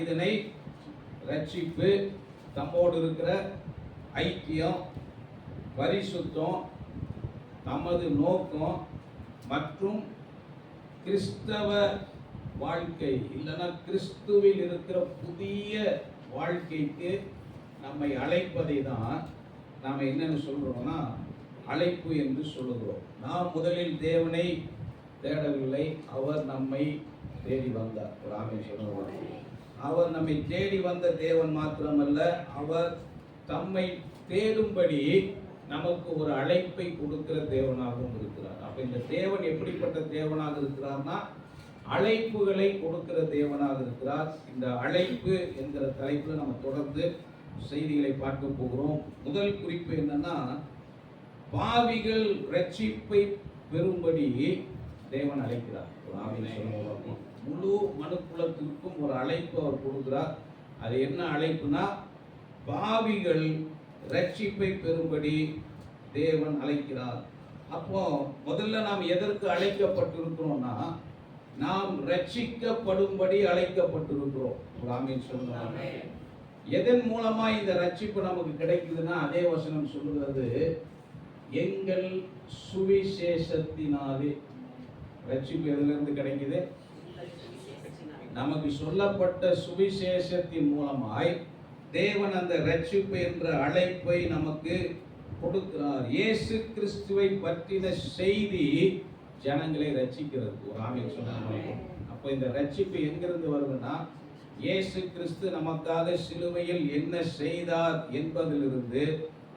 மனிதனை ரட்சிப்பு, தம்மோடு இருக்கிற ஐக்கியம், பரிசுத்தம், நமது நோக்கம் மற்றும் கிறிஸ்தவ வாழ்க்கை இல்லைன்னா கிறிஸ்துவில் இருக்கிற புதிய வாழ்க்கைக்கு நம்மை அழைப்பதை தான் நாம் என்னன்னு சொல்றோம்னா அழைப்பு என்று சொல்லுகிறோம். நாம் முதலில் தேவனை தேடவில்லை, அவர் நம்மை தேடி வந்தார். அவர் நம்மை தேடி வந்த தேவன் மாத்திரமல்ல, அவர் தம்மை தேடும்படி நமக்கு ஒரு அழைப்பை கொடுக்கிற தேவனாகவும் இருக்கிறார். அப்ப இந்த தேவன் எப்படிப்பட்ட தேவனாக இருக்கிறார்னா அழைப்புகளை கொடுக்கிற தேவனாக இருக்கிறார். இந்த அழைப்பு என்கிற தலைப்புல நம்ம தொடர்ந்து செய்திகளை பார்க்க போகிறோம். முதல் குறிப்பு என்னன்னா, பாவிகள் ரட்சிப்பை பெறும்படி தேவன் அழைக்கிறார். முழு மனுக்குலத்திற்கும் ஒரு அழைப்பு அவர் கொடுக்கிறார். அது என்ன அழைப்புனா, பாவிகள் ரட்சிப்பை பெறும்படி தேவன் அழைக்கிறார். அப்போ முதல்ல நாம் எதற்கு அழைக்கப்பட்டிருக்கிறோம்னா, நாம் ரட்சிக்கப்படும்படி அழைக்கப்பட்டிருக்கிறோம். ஆமென் சொல்லுங்க. எதன் மூலமா இந்த ரட்சிப்பு நமக்கு கிடைக்குதுன்னா, அதே வசனம் சொல்லுகிறது, எங்கள் சுவிசேஷத்தினாலே. ரட்சிப்பு எதிலிருந்து கிடைக்குது? நமக்கு சொல்லப்பட்ட சுவிசேஷத்தின் மூலமாய் தேவன் அந்த ரட்சிப்பு என்ற அழைப்பை நமக்கு கொடுக்கிறார். இயேசு கிறிஸ்துவை பற்றின செய்தி ஜனங்களை ரட்சிக்கிறது. ஒரு ஆமென் சொன்னாங்க. அப்ப இந்த ரட்சிப்பு எங்கிருந்து வருதுன்னா, இயேசு கிறிஸ்து நமக்காக சிலுவையில் என்ன செய்தார் என்பதிலிருந்து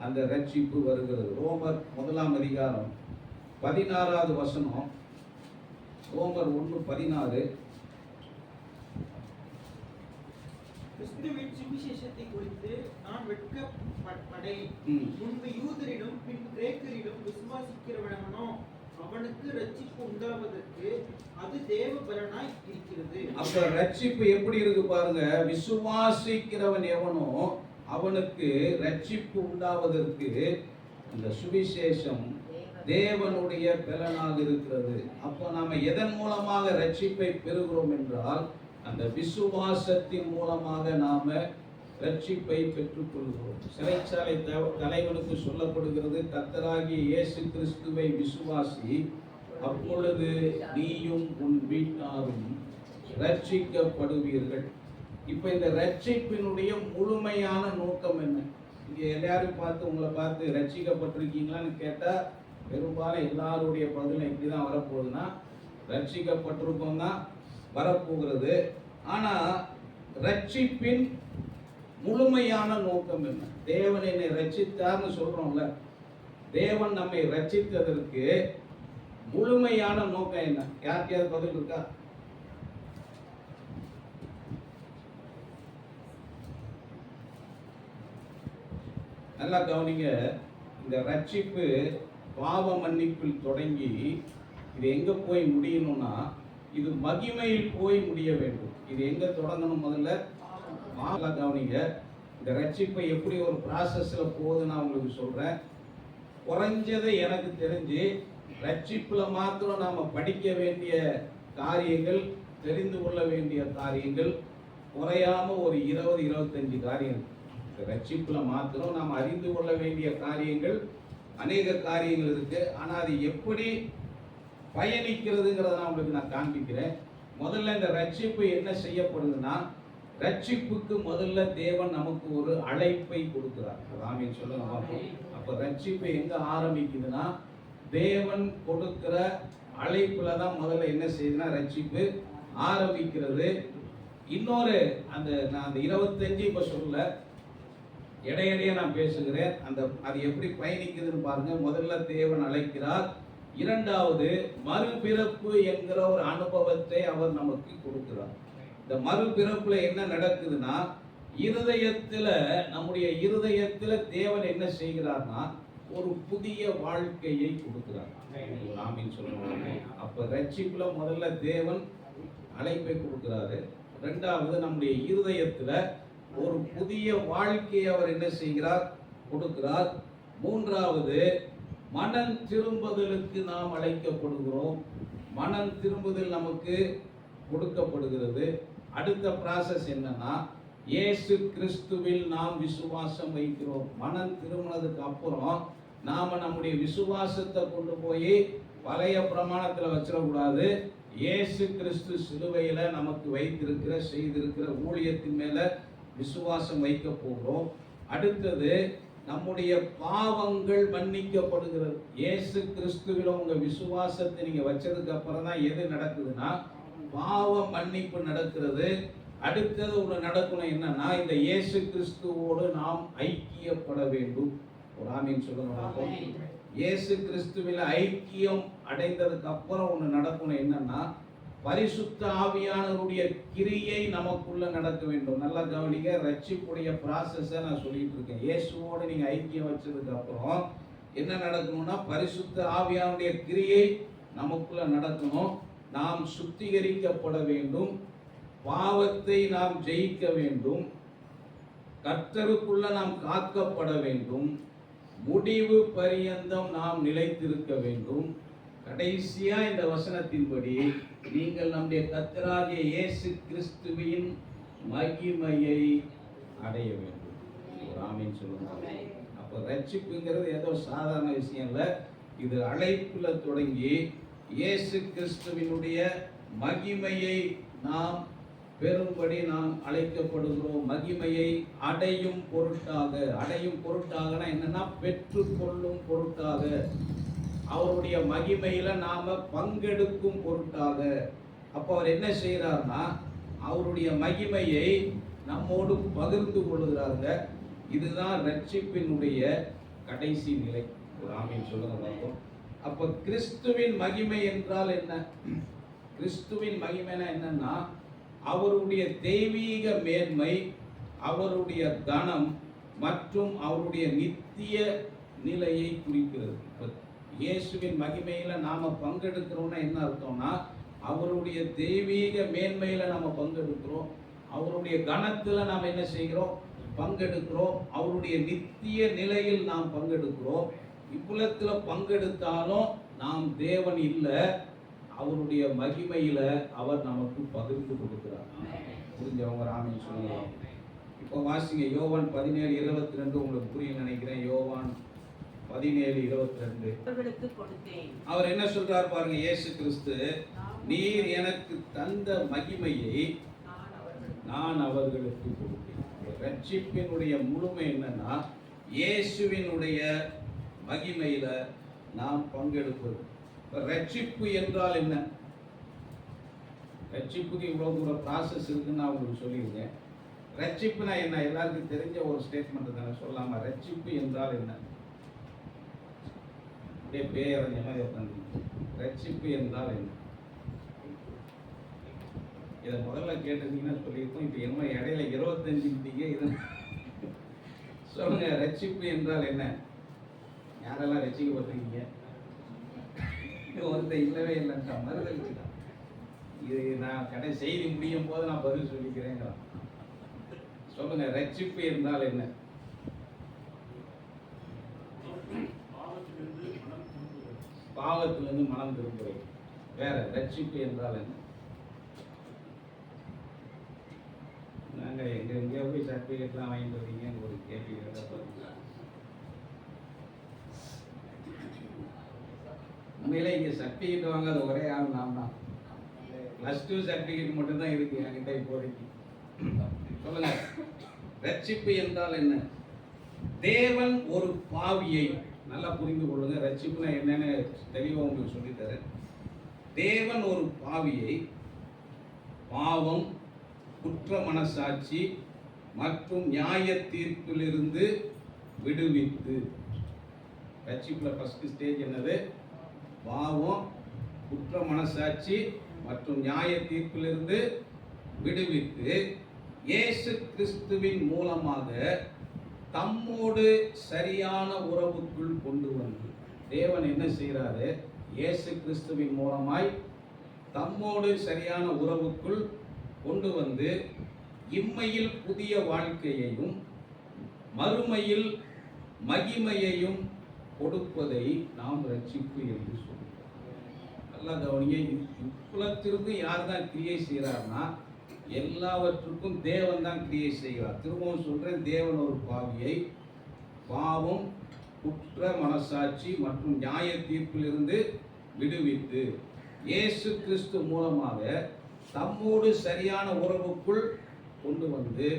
அந்த ரட்சிப்பு வருகிறது. ரோமர் 1 அதிகாரம் 16வது வசனம். ரோமர் 1:16. கிறிஸ்துவின் சுவிசேஷத்தை குறித்து நான் வெட்கப்படேன். முன்பு யூதரிலும் பின் கிரேக்கரிலும் விசுவாசிக்கிறவனோ அவனுக்கு ரட்சிப்பு உண்டாவதற்கு அது தேவ பலனாய் இருக்கிறது. அப்ப ரட்சிப்பு எப்படி இருக்கு பாருங்க. விசுவாசிக்கிறவன் எவனோ அவனுக்கு ரட்சிப்பு உண்டாவதற்கு அந்த சுவிசேஷம் தேவனுடைய பலனாக இருக்கிறது. அப்போ நாம எதன் மூலமாக ரட்சிப்பை பெறுகிறோம் என்றால், அந்த விசுவாசத்தின் மூலமாக நாம ரட்சிப்பை பெற்றுக் கொள்கிறோம். சிறைச்சாலை தலைவனுக்கு சொல்லப்படுகிறது, கர்த்தராகிய இயேசு கிறிஸ்துவை விசுவாசி, அப்பொழுது நீயும் உன் வீட்டாரும் ரட்சிக்கப்படுவீர்கள். இப்ப இந்த ரட்சிப்பினுடைய முழுமையான நோக்கம் என்ன? இங்க எல்லாரும் பார்த்து உங்களை பார்த்து ரட்சிக்கப்பட்டிருக்கீங்களான்னு கேட்டா பெரும்பாலும் எல்லாருடைய பதிலும் எப்படிதான் வரப்போகுதுன்னா, ரட்சிக்கப்பட்டிருக்கோம் தான் வரப்போகிறது. ஆனா ரட்சிப்பின் முழுமையான நோக்கம் என்ன? தேவன் என்னை ரட்சித்தார்னு சொல்றோம்ல, தேவன் நம்மை ரட்சித்ததற்கு முழுமையான நோக்கம் என்ன? யாருக்கையாவது பதில் இருக்கா? நல்லா கவனிங்க. இந்த ரட்சிப்பு பாவ மன்னிப்பில் தொடங்கி இது எங்க போய் முடியணும்னா, இது மகிமையில் போய் முடிய வேண்டும். இது எங்க தொடங்கணும்? முதல்ல நல்லா கவனிங்க. இந்த ரட்சிப்பை எப்படி ஒரு ப்ராசஸ்ல போகுது நான் உங்களுக்கு சொல்றேன். குறைஞ்சதை எனக்கு தெரிஞ்சு ரட்சிப்புல மாத்திரம் நாம படிக்க வேண்டிய காரியங்கள், தெரிந்து கொள்ள வேண்டிய காரியங்கள் குறையாம ஒரு 20-25 காரியங்கள். ரட்சிப்புல மாத்திரம் நாம் அறிந்து கொள்ள வேண்டிய காரியங்கள் அநேக காரியங்கள் இருக்கு. ஆனா அது எப்படி பயணிக்கிறதுங்கிறத உங்களுக்கு நான் காண்பிக்கிறேன். முதல்ல இந்த ரட்சிப்பு என்ன செய்யப்படுதுன்னா, ரட்சிப்புக்கு முதல்ல தேவன் நமக்கு ஒரு அழைப்பை கொடுக்கிறார். ஆமென் சொல்லுங்க. அப்ப ரட்சிப்பு எங்க ஆரம்பிக்குதுன்னா, தேவன் கொடுக்கிற அழைப்புல தான் முதல்ல என்ன செய்யுதுன்னா ரட்சிப்பு ஆரம்பிக்கிறது. இன்னொரு நான் அந்த 25 இப்ப சொல்ல, இடையிடையே நான் பேசுகிறேன். அது எப்படி பயணிக்குதுன்னு பாருங்க. முதல்ல தேவன் அழைக்கிறார். இரண்டாவது, மறுபிறப்பு என்கிற ஒரு அனுபவத்தை அவர் நமக்கு கொடுக்கிறார். இந்த மறுபிறப்புல என்ன நடக்குதுன்னா, நம்முடைய இருதயத்துல தேவன் என்ன செய்கிறார்னா ஒரு புதிய வாழ்க்கையை கொடுக்கிறார். ஆமென் சொல்லுவாங்க. அப்ப ரட்சிப்புல முதல்ல தேவன் அழைப்பை கொடுக்கிறாரு. இரண்டாவது, நம்முடைய இருதயத்துல ஒரு புதிய வாழ்க்கையை அவர் என்ன செய்கிறார்? கொடுக்கிறார். மூன்றாவது, மனம் திரும்புதலுக்கு நாம் அழைக்கப்படுகிறோம். மனம் திரும்புதல் நமக்கு கொடுக்கப்படுகிறது. அடுத்த ப்ராசஸ் என்னன்னா, இயேசு கிறிஸ்துவில் நாம் விசுவாசம் வைக்கிறோம். மனம் திரும்பினதுக்கு அப்புறம் நாம நம்முடைய விசுவாசத்தை கொண்டு போய் பழைய பிரமாணத்தில் வச்சிடக்கூடாது. இயேசு கிறிஸ்து சிலுவையில நமக்கு வைத்திருக்கிற செய்திருக்கிற ஊழியத்தின் மேல விசுவாசம் வைக்க போகிறோம். அடுத்தது நம்முடைய பாவங்கள் மன்னிக்கப்படுகிறது. இயேசு கிறிஸ்துவில உங்க விசுவாசத்தை நீங்க வச்சதுக்கு அப்புறம் தான் எது நடக்குதுன்னா பாவ மன்னிப்பு நடக்கிறது. அடுத்தது ஒன்று நடக்கணும், என்னன்னா இந்த இயேசு கிறிஸ்துவோடு நாம் ஐக்கியப்பட வேண்டும். ஒரு ஆமீன் சொல்லுங்க. இயேசு கிறிஸ்துவில ஐக்கியம் அடைந்ததுக்கு அப்புறம் ஒன்று நடக்கணும், என்னன்னா பரிசுத்த ஆவியானவருடைய கிரியை நமக்குள்ள நடக்க வேண்டும். நல்லா கவனிங்க, ரட்சிப்புடைய ப்ராசஸை நான் சொல்லிட்டு இருக்கேன். இயேசுவோடு நீங்க ஐக்கியம் வச்சதுக்கு அப்புறம் என்ன நடக்கணும்னா பரிசுத்த ஆவியானுடைய கிரியை நமக்குள்ள நடக்கணும். நாம் சுத்திகரிக்கப்பட வேண்டும், பாவத்தை நாம் ஜெயிக்க வேண்டும், கர்த்தருக்குள்ள நாம் காக்கப்பட வேண்டும், முடிவு பரியந்தம் நாம் நிலைத்திருக்க வேண்டும். கடைசியா இந்த வசனத்தின்படி நீங்கள் நம்முடைய கர்த்தராகிய இயேசு கிறிஸ்துவின் மகிமையை அடைய வேண்டும். ஒரு ஆமீன் சொல்லுங்க. அப்போ ரட்சிப்புங்கிறது ஏதோ சாதாரண விஷயம் இல்லை. இது அழைப்புல தொடங்கி இயேசு கிறிஸ்துவினுடைய மகிமையை நாம் பெரும்படி நாம் அழைக்கப்படுகிறோம். மகிமையை அடையும் பொருட்டாக. அடையும் பொருட்டாகனா என்னன்னா பெற்றுக்கொள்ளும் பொருட்டாக, அவருடைய மகிமையில நாம பங்கெடுக்கும் பொருட்டாக. அப்போ அவர் என்ன செய்யறாருன்னா அவருடைய மகிமையை நம்மோடு பகிர்ந்து கொள்கிறாங்க. இதுதான் ரட்சிப்பினுடைய கடைசி நிலை. ஒரு ஆமீன் சொல்லுங்க பார்ப்போம். அப்போ கிறிஸ்துவின் மகிமை என்றால் என்ன? கிறிஸ்துவின் மகிமைனா என்னன்னா அவருடைய தெய்வீக மேன்மை, அவருடைய கனம் மற்றும் அவருடைய நித்திய நிலையை குறிக்கிறது. இயேசுவின் மகிமையில நாம பங்கெடுக்கிறோம்னா என்ன அர்த்தம்னா அவருடைய தெய்வீக மேன்மையில நாம பங்கெடுக்கிறோம், அவருடைய கனத்துல நாம் என்ன செய்கிறோம்? பங்கெடுக்கிறோம். அவருடைய நித்திய நிலையில் நாம் பங்கெடுக்கிறோம். இவ்வுலகத்துல பங்கெடுத்தாலும் நாம் தேவன் இல்லை, அவருடைய மகிமையில அவர் நமக்கு பகிர்ந்து கொடுக்கிறார். புரிஞ்சவங்க ஆமீன் சொல்லலாம். இப்போ வாசிங்க யோவான் 17:22. உங்களுக்கு புரியும் நினைக்கிறேன். யோவான் 17:22. அவர் என்ன சொல்றார் பாருங்க. இயேசு கிறிஸ்து, நீர் எனக்கு தந்த மகிமையை நான் அவர்களுக்கு கொடுத்தேன். ரட்சிப்பினுடைய முழுமை என்னன்னா இயேசுவினுடைய மகிமையில நாம் பங்கெடுப்பது. ரட்சிப்பு என்றால் என்ன? ரட்சிப்புக்கு இவ்வளவு தூரம் ப்ராசஸ் இருக்குன்னு நான் உங்களுக்கு சொல்லியிருக்கேன். ரட்சிப்புனா என்ன? எல்லாருக்கும் தெரிஞ்ச ஒரு ஸ்டேட்மெண்ட் தானே, சொல்லாம? ரட்சிப்பு என்றால் என்ன? அப்படியே பேரறிஞ்ச மாதிரி உட்காந்து. ரட்சிப்பு என்றால் என்ன? இதை முதல்ல கேட்டிருந்தீங்கன்னா சொல்லியிருக்கோம். இப்போ என்ன இடையில 25 இது சொல்லுங்க. ரட்சிப்பு என்றால் என்ன? யாரெல்லாம் ரட்சிக்கப்பட்டிருக்கீங்க? ஒருத்தர் இல்லவே இல்லைன்ட்டா மறுதளிச்சுட்டான். இது நான் கடை செய்தி முடியும் போது நான் பதில் சொல்லிக்கிறேங்கிறான். சொல்லுங்க, ரட்சிப்பு என்றால் என்ன? பாவத்திலிருந்து மனம் திரும்புறது. வேற ரட்சிப்பு என்றால் என்ன? நாங்க எங்கேயோ போய் சர்டிஃபிகேட்லாம் வாங்கிட்டு வரீங்கன்னு ஒரு கேள்வி உண்மையில இங்கே சர்டிஃபிகேட் வாங்காத ஒரே ஆள் நான் தான். +2 சர்டிஃபிகேட் மட்டும்தான் இருக்கு என்கிட்ட இப்போதைக்கு. சொல்லுங்க, ரட்சிப்பு என்றால் என்ன? தேவன் ஒரு பாவியை, நல்லா புரிந்து கொள்ளுங்க, ரட்சிப்புனா என்னன்னு தெளிவாக உங்களுக்கு சொல்லித்தரேன். தேவன் ஒரு பாவியை பாவம், குற்ற மனசாட்சி மற்றும் நியாய தீர்ப்பிலிருந்து விடுவித்து. ரட்சிப்புல ஃபர்ஸ்ட் ஸ்டேஜ் என்னது? பாவம், குற்ற மனசாட்சி மற்றும் நியாய தீர்ப்பிலிருந்து விடுவித்து இயேசு கிறிஸ்துவின் மூலமாக தம்மோடு சரியான உறவுக்குள் கொண்டு வந்து. தேவன் என்ன செய்கிறாரு? இயேசு கிறிஸ்துவின் மூலமாய் தம்மோடு சரியான உறவுக்குள் கொண்டு வந்து இம்மையில் புதிய வாழ்க்கையையும் மறுமையில் மகிமையையும் கொடுப்பதை நாம் ரட்சிப்பு என்று சொல்லுவோம். நல்லா கவனிங்க. இப்புலத்திற்கு யார் தான் கிரியை செய்கிறார்னா எல்லாவற்றுக்கும் தேவன் தான் கிரியை செய்கிறார். திரும்பவும் சொல்றேன், தேவன் ஒரு பாவியை பாவம், குற்ற மனசாட்சி மற்றும் நியாய தீர்ப்பிலிருந்து விடுவித்து இயேசு கிறிஸ்து மூலமாக தம்மோடு சரியான உறவுக்குள் கொண்டு வந்து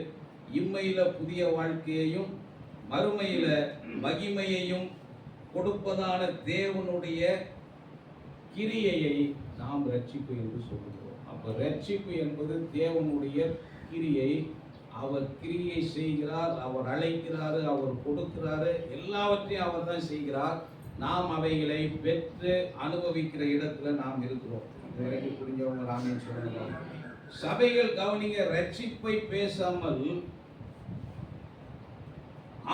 இம்மையில புதிய வாழ்க்கையையும் மறுமையில மகிமையையும் கொடுப்பதான தேவனுடைய கிரியையை நாம் ரட்சிப்பு என்று சொல்லுகிறோம். அப்ப ரட்சிப்பு என்பது தேவனுடைய கிரியை. அவர் கிரியை செய்கிறார், அவர் அழைக்கிறாரு, அவர் கொடுக்கிறாரு, எல்லாவற்றையும் அவர் தான் செய்கிறார். நாம் அவைகளை பெற்று அனுபவிக்கிற இடத்துல நாம் இருக்கிறோம். இதுவரைக்கும் புரிஞ்சவங்க ராமன் சொல்லலாம். சபைகள் கவனிங்க, ரட்சிப்பை பேசாமல்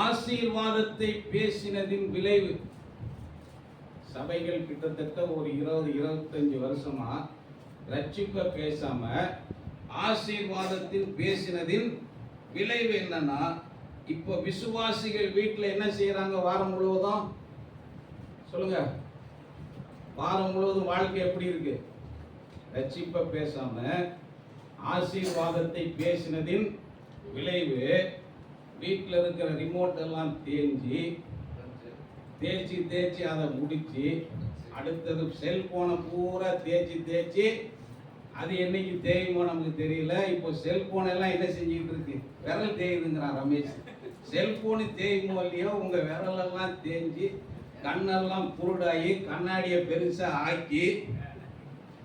ஆசீர்வாதத்தை பேசினதின் விளைவு. சபைகள் கிட்டத்தட்ட ஒரு 20-25 வருஷமா ரட்சிப்பை பேசாம ஆசீர்வாதத்தில் பேசினதின் விளைவு என்னன்னா, இப்போ விசுவாசிகள் வீட்டில் என்ன செய்யறாங்க? வாரம் முழுவதும் சொல்லுங்க, வாரம் முழுவதும் வாழ்க்கை எப்படி இருக்கு? ரட்சிப்பை பேசாம ஆசீர்வாதத்தை பேசினதின் விளைவு, வீட்டில் இருக்கிற ரிமோட் எல்லாம் தேய்ச்சி அதை முடிச்சு, அடுத்தது செல்போனை பூரா தேய்ச்சி அது என்னைக்கு தேயுமோ நமக்கு தெரியல. இப்போ செல்போன் எல்லாம் என்ன செஞ்சுக்கிட்டு இருக்கு? விரல் தேயுதுங்கிறான் ரமேஷ். செல்போனு தேயுமோ இல்லையோ, உங்க விரலெல்லாம் தேய்ஞ்சி கண்ணெல்லாம் குருடாகி கண்ணாடியை பெருசா ஆக்கி,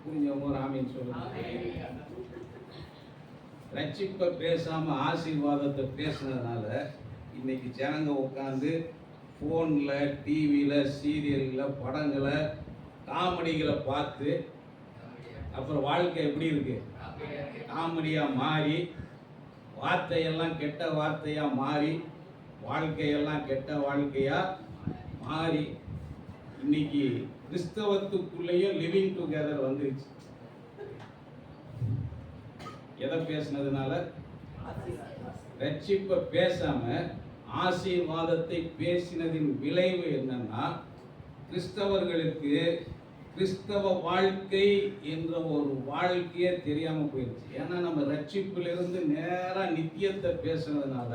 புரிஞ்சவங்க ராமின்னு சொல்லுங்க. ரட்சிப்பை பேசாம ஆசீர்வாதத்தை பேசுனதுனால இன்னைக்கு ஜனங்க உட்காந்து ஃபோனில், டிவியில், சீரியலில், படங்களை, காமெடிகளை பார்த்து அப்புறம் வாழ்க்கை எப்படி இருக்கு? காமெடியாக மாறி, வார்த்தையெல்லாம் கெட்ட வார்த்தையாக மாறி, வாழ்க்கையெல்லாம் கெட்ட வாழ்க்கையாக மாறி, இன்னைக்கு கிறிஸ்தவத்துக்குள்ளேயும் லிவிங் டுகெதர் வந்துருச்சு. எதை பேசினதுனால? ரட்சிப்பை பேசாம ஆசீர்வாதத்தை பேசினதின் விளைவு என்னன்னா, கிறிஸ்தவர்களுக்கு கிறிஸ்தவ வாழ்க்கை என்ற ஒரு வாழ்க்கையே தெரியாம போயிடுச்சு. ஏன்னா நம்ம ரட்சிப்பிலிருந்து நேரா நித்தியத்தை பேசுனதுனால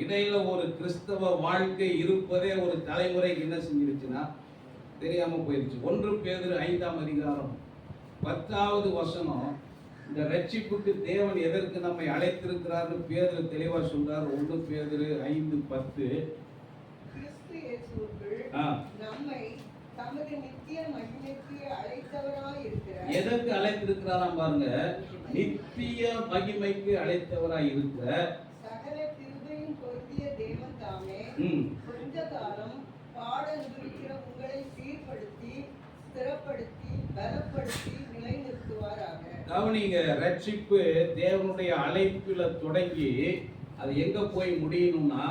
இடையில ஒரு கிறிஸ்தவ வாழ்க்கை இருப்பதே ஒரு தலைமுறைக்கு என்ன செஞ்சிருச்சுன்னா தெரியாம போயிடுச்சு. 1 பேதுரு 5ஆம் அதிகாரம் 10வது வசனம், இந்த ரட்சிப்புக்கு தேவன் எதற்கு நம்மை அழைத்திருக்கிறார்னு பேதுரு தெளிவா சொல்றார். 1 பேதுரு 5:10, கிறிஸ்து இயேசுவுக்குள் நம்மை தமது நித்திய மகிமைக்கு அழைத்தவராய் இருக்கிறார். எதற்கு அழைத்திருக்கிறாராம் பாருங்க, நித்திய மகிமைக்கு அழைத்தவராய் இருக்கிற சகல கிருபையும் பொருந்திய தேவன் தாமே கொஞ்ச காலம் பாட அனுபவிக்கிற உங்களை சீர்படுத்தி, ஸ்திரப்படுத்தி, பலப்படுத்தி நிலைநிறுத்துவாராக. கவனிங்க, ரட்சிப்பு தேவனுடைய அழைப்புல தொடங்கி அது எங்க போய் முடியணும்னா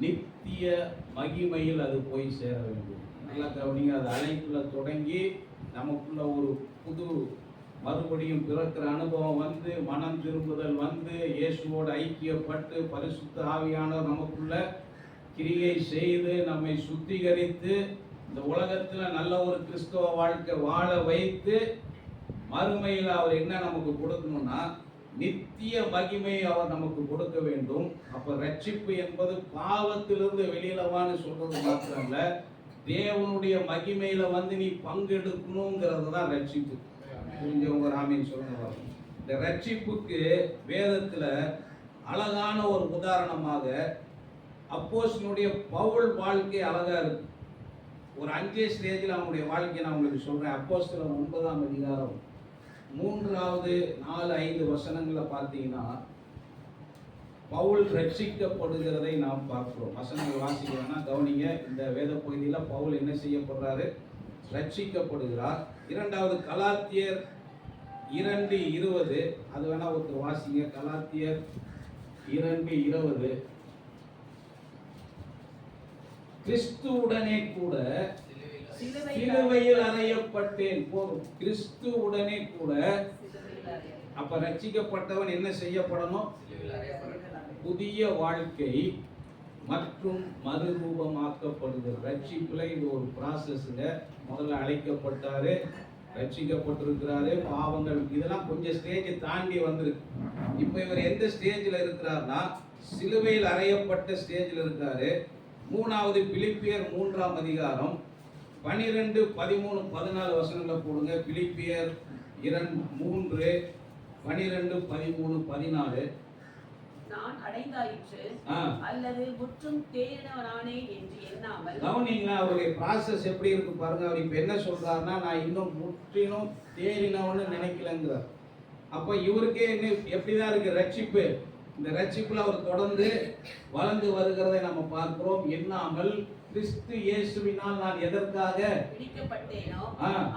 நித்திய மகிமையில் அது போய் சேர வேண்டும். நல்லா கவனிங்க, அது அழைப்புல தொடங்கி நமக்குள்ள ஒரு புது மறுபடியும் பிறக்கிற அனுபவம் வந்து, மனம் திரும்புதல் வந்து, இயேசுவோடு ஐக்கியப்பட்டு பரிசுத்த ஆவியானவர் நமக்குள்ள கிரியை செய்து நம்மை சுத்திகரித்து இந்த உலகத்துல நல்ல ஒரு கிறிஸ்தவ வாழ்க்கை வாழ வைத்து மறுமையில் அவர் என்ன நமக்கு கொடுக்கணும்னா நித்திய மகிமையை அவர் நமக்கு கொடுக்க வேண்டும். அப்ப ரட்சிப்பு என்பது பாவத்திலிருந்து வெளியிலவான்னு சொல்றது மாத்திரமல்ல, தேவனுடைய மகிமையில வந்து நீ பங்கெடுக்கணுங்கிறது தான் ரட்சிப்பு. புரிஞ்சவங்க ராமின்னு சொல்லுங்க. இந்த ரட்சிப்புக்கு வேதத்துல அழகான ஒரு உதாரணமாக அப்போஸ்தலனுடைய பவுல் வாழ்க்கை அழகா இருக்கு. ஒரு 5 ஸ்டேஜில் அவனுடைய வாழ்க்கையை நான் உங்களுக்கு சொல்றேன். அப்போஸ்தலர் 9ஆம் அதிகாரம் 3வது 4-5 வசனங்களை பார்த்தீங்கன்னா பவுல் ரட்சிக்கப்படுகிறதை நாம் பார்க்கிறோம். வசனங்கள் வாசிக்கிறோம்னா கவனிங்க, இந்த வேத பகுதியில் பவுல் என்ன செய்யப்படுறாரு? ரட்சிக்கப்படுகிறார். 2வது கலாத்தியர் 2:20, அது வேணா ஒருத்தர் வாசிங்க. கலாத்தியர் 2:20, கிறிஸ்துவுடனே கூட சிலுவையில் அறையப்பட்டேன். போதும், கிறிஸ்துவுடனே கூட. அப்ப ரட்சிக்கப்பட்டவன் என்ன செய்யப்படணும்? புதிய வாழ்க்கை மற்றும் மறுரூபமாக்கப்படுகிறது. ரட்சிப்புல இது ஒரு ப்ராசஸ்ங்க. முதல்ல அழைக்கப்பட்டாரு, ரட்சிக்கப்பட்டிருக்கிறாரு, பாவங்கள் இதெல்லாம் கொஞ்சம் ஸ்டேஜ் தாண்டி வந்திருக்கு. இப்போ இவர் எந்த ஸ்டேஜில் இருக்கிறார்னா சிலுவையில் அறையப்பட்ட ஸ்டேஜில் இருக்காரு. மூணாவது பிலிப்பியர் 3ஆம் அதிகாரம் 12, 13, 14 வசனங்களை போடுங்க. பிலிப்பியர் 2, 3, 12, 13, 14. நான் அடைந்தாயிற்று அல்லது முற்றும் தேறினவனானேன் என்று எண்ணாமல். கவனிங்களா, அவருடைய ப்ராசஸ் எப்படி இருக்கு பாருங்க. அவர் இப்ப என்ன சொல்றாருன்னா, நான் இன்னும் முற்றிலும் தேறினவன்னு நினைக்கலங்கிறார். அப்ப இவருக்கே எப்படிதான் இருக்கு ரட்சிப்பு. இந்த ரட்சிப்புல அவர் தொடர்ந்து வளர்ந்து வருகிறதை நம்ம பார்க்கிறோம். எண்ணாமல் கிறிஸ்து இயேசுவினால் நான் எதற்காக பிடிக்கப்பட்டேனோ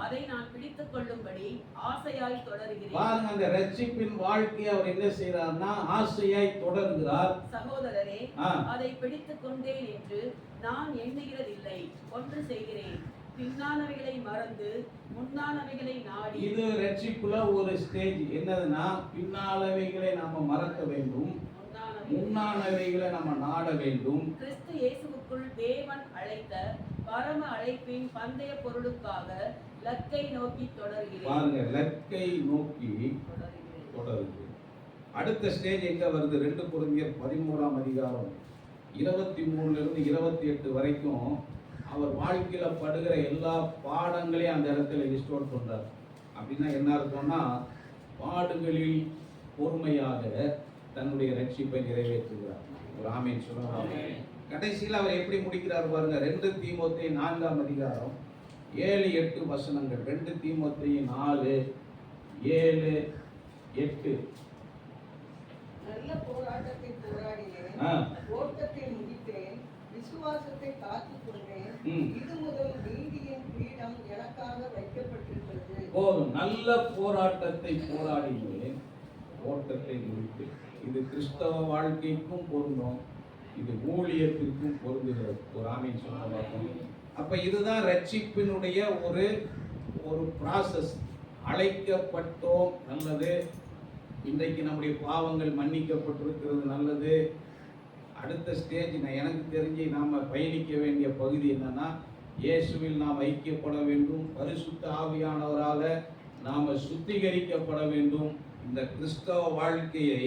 அதை நான் பிடித்துக் கொள்ளும்படி ஆசையாய் தொடர்கிறேன். பாருங்க, அந்த ரட்சிப்பின் வாழ்க்கையை அவர் என்ன செய்யறார்னா ஆசையாய் தொடர்கிறார். சகோதரரே, அதை பிடித்துக் கொண்டேன் என்று நான் எண்ணுகிறதில்லை, ஒன்று செய்கிறேன், பின்னானவைகளை மறந்து முன்னானவைகளை நாடி. இது ரட்சிப்புல ஒரு ஸ்டேஜ். என்னதுன்னா, பின்னானவைகளை நாம மறக்க வேண்டும், முன்னானவைகளை நம்ம நாட வேண்டும். கிறிஸ்து இயேசுவுக்குள் தேவன் அழைத்த பரம அழைப்பின் பந்தய பொருளுக்காக லக்கை நோக்கி தொடர்கிறேன். பாருங்க, லக்கை நோக்கி தொடர்கிறேன். அடுத்த ஸ்டேஜ் எங்க வருது? 2 கொரிந்தியர் 13ஆம் அதிகாரம் 23 இருந்து 28 வரைக்கும் அவர் வாழ்க்கையில படுகிற எல்லா பாடங்களையும் அந்த இடத்துல லிஸ்ட் அவுட் பண்றார். அப்படின்னா என்ன அர்த்தம்னா, பாடுகளில் பொறுமையாக தன்னுடைய ரட்சிப்பை நிறைவேற்றுகிறார். ஒரு ஆமீன் சொல்லுங்க. கடைசியில் அவர் எப்படி முடிக்கிறார் பாருங்க. 2 தீமோத்தேயு 4ஆம் அதிகாரம் 7, 8 வசனங்கள். 2 தீமோத்தேயு 4, 7, 8. நல்ல போராட்டத்தை போராடினேன், ஓட்டத்தை முடித்தேன், விசுவாசத்தை காத்துக் கொண்டேன். இது முதல் நீதியின் கிரீடம் எனக்காக வைக்கப்பட்டிருக்கிறது. போதும். நல்ல போராட்டத்தை போராடினேன், ஓட்டத்தை முடித்தேன். இது கிறிஸ்தவ வாழ்க்கைக்கும் பொருந்தும், இது ஊழியத்திற்கும் பொருந்துகிறது. ஒரு ஆமீன் சொல்லுவாங்க. அப்ப இதுதான் ரட்சிப்பினுடைய ஒரு ஒரு ப்ராசஸ். அழைக்கப்பட்டோம், நல்லது. இன்றைக்கு நம்முடைய பாவங்கள் மன்னிக்கப்பட்டிருக்கிறது, நல்லது. அடுத்த ஸ்டேஜ் எனக்கு தெரிஞ்சு நாம பயணிக்க வேண்டிய பகுதி என்னன்னா, இயேசுவில் நாம் ஐக்கியப்பட வேண்டும், பரிசுத்த ஆவியானவரால நாம சுத்திகரிக்கப்பட வேண்டும். இந்த கிறிஸ்தவ வாழ்க்கையை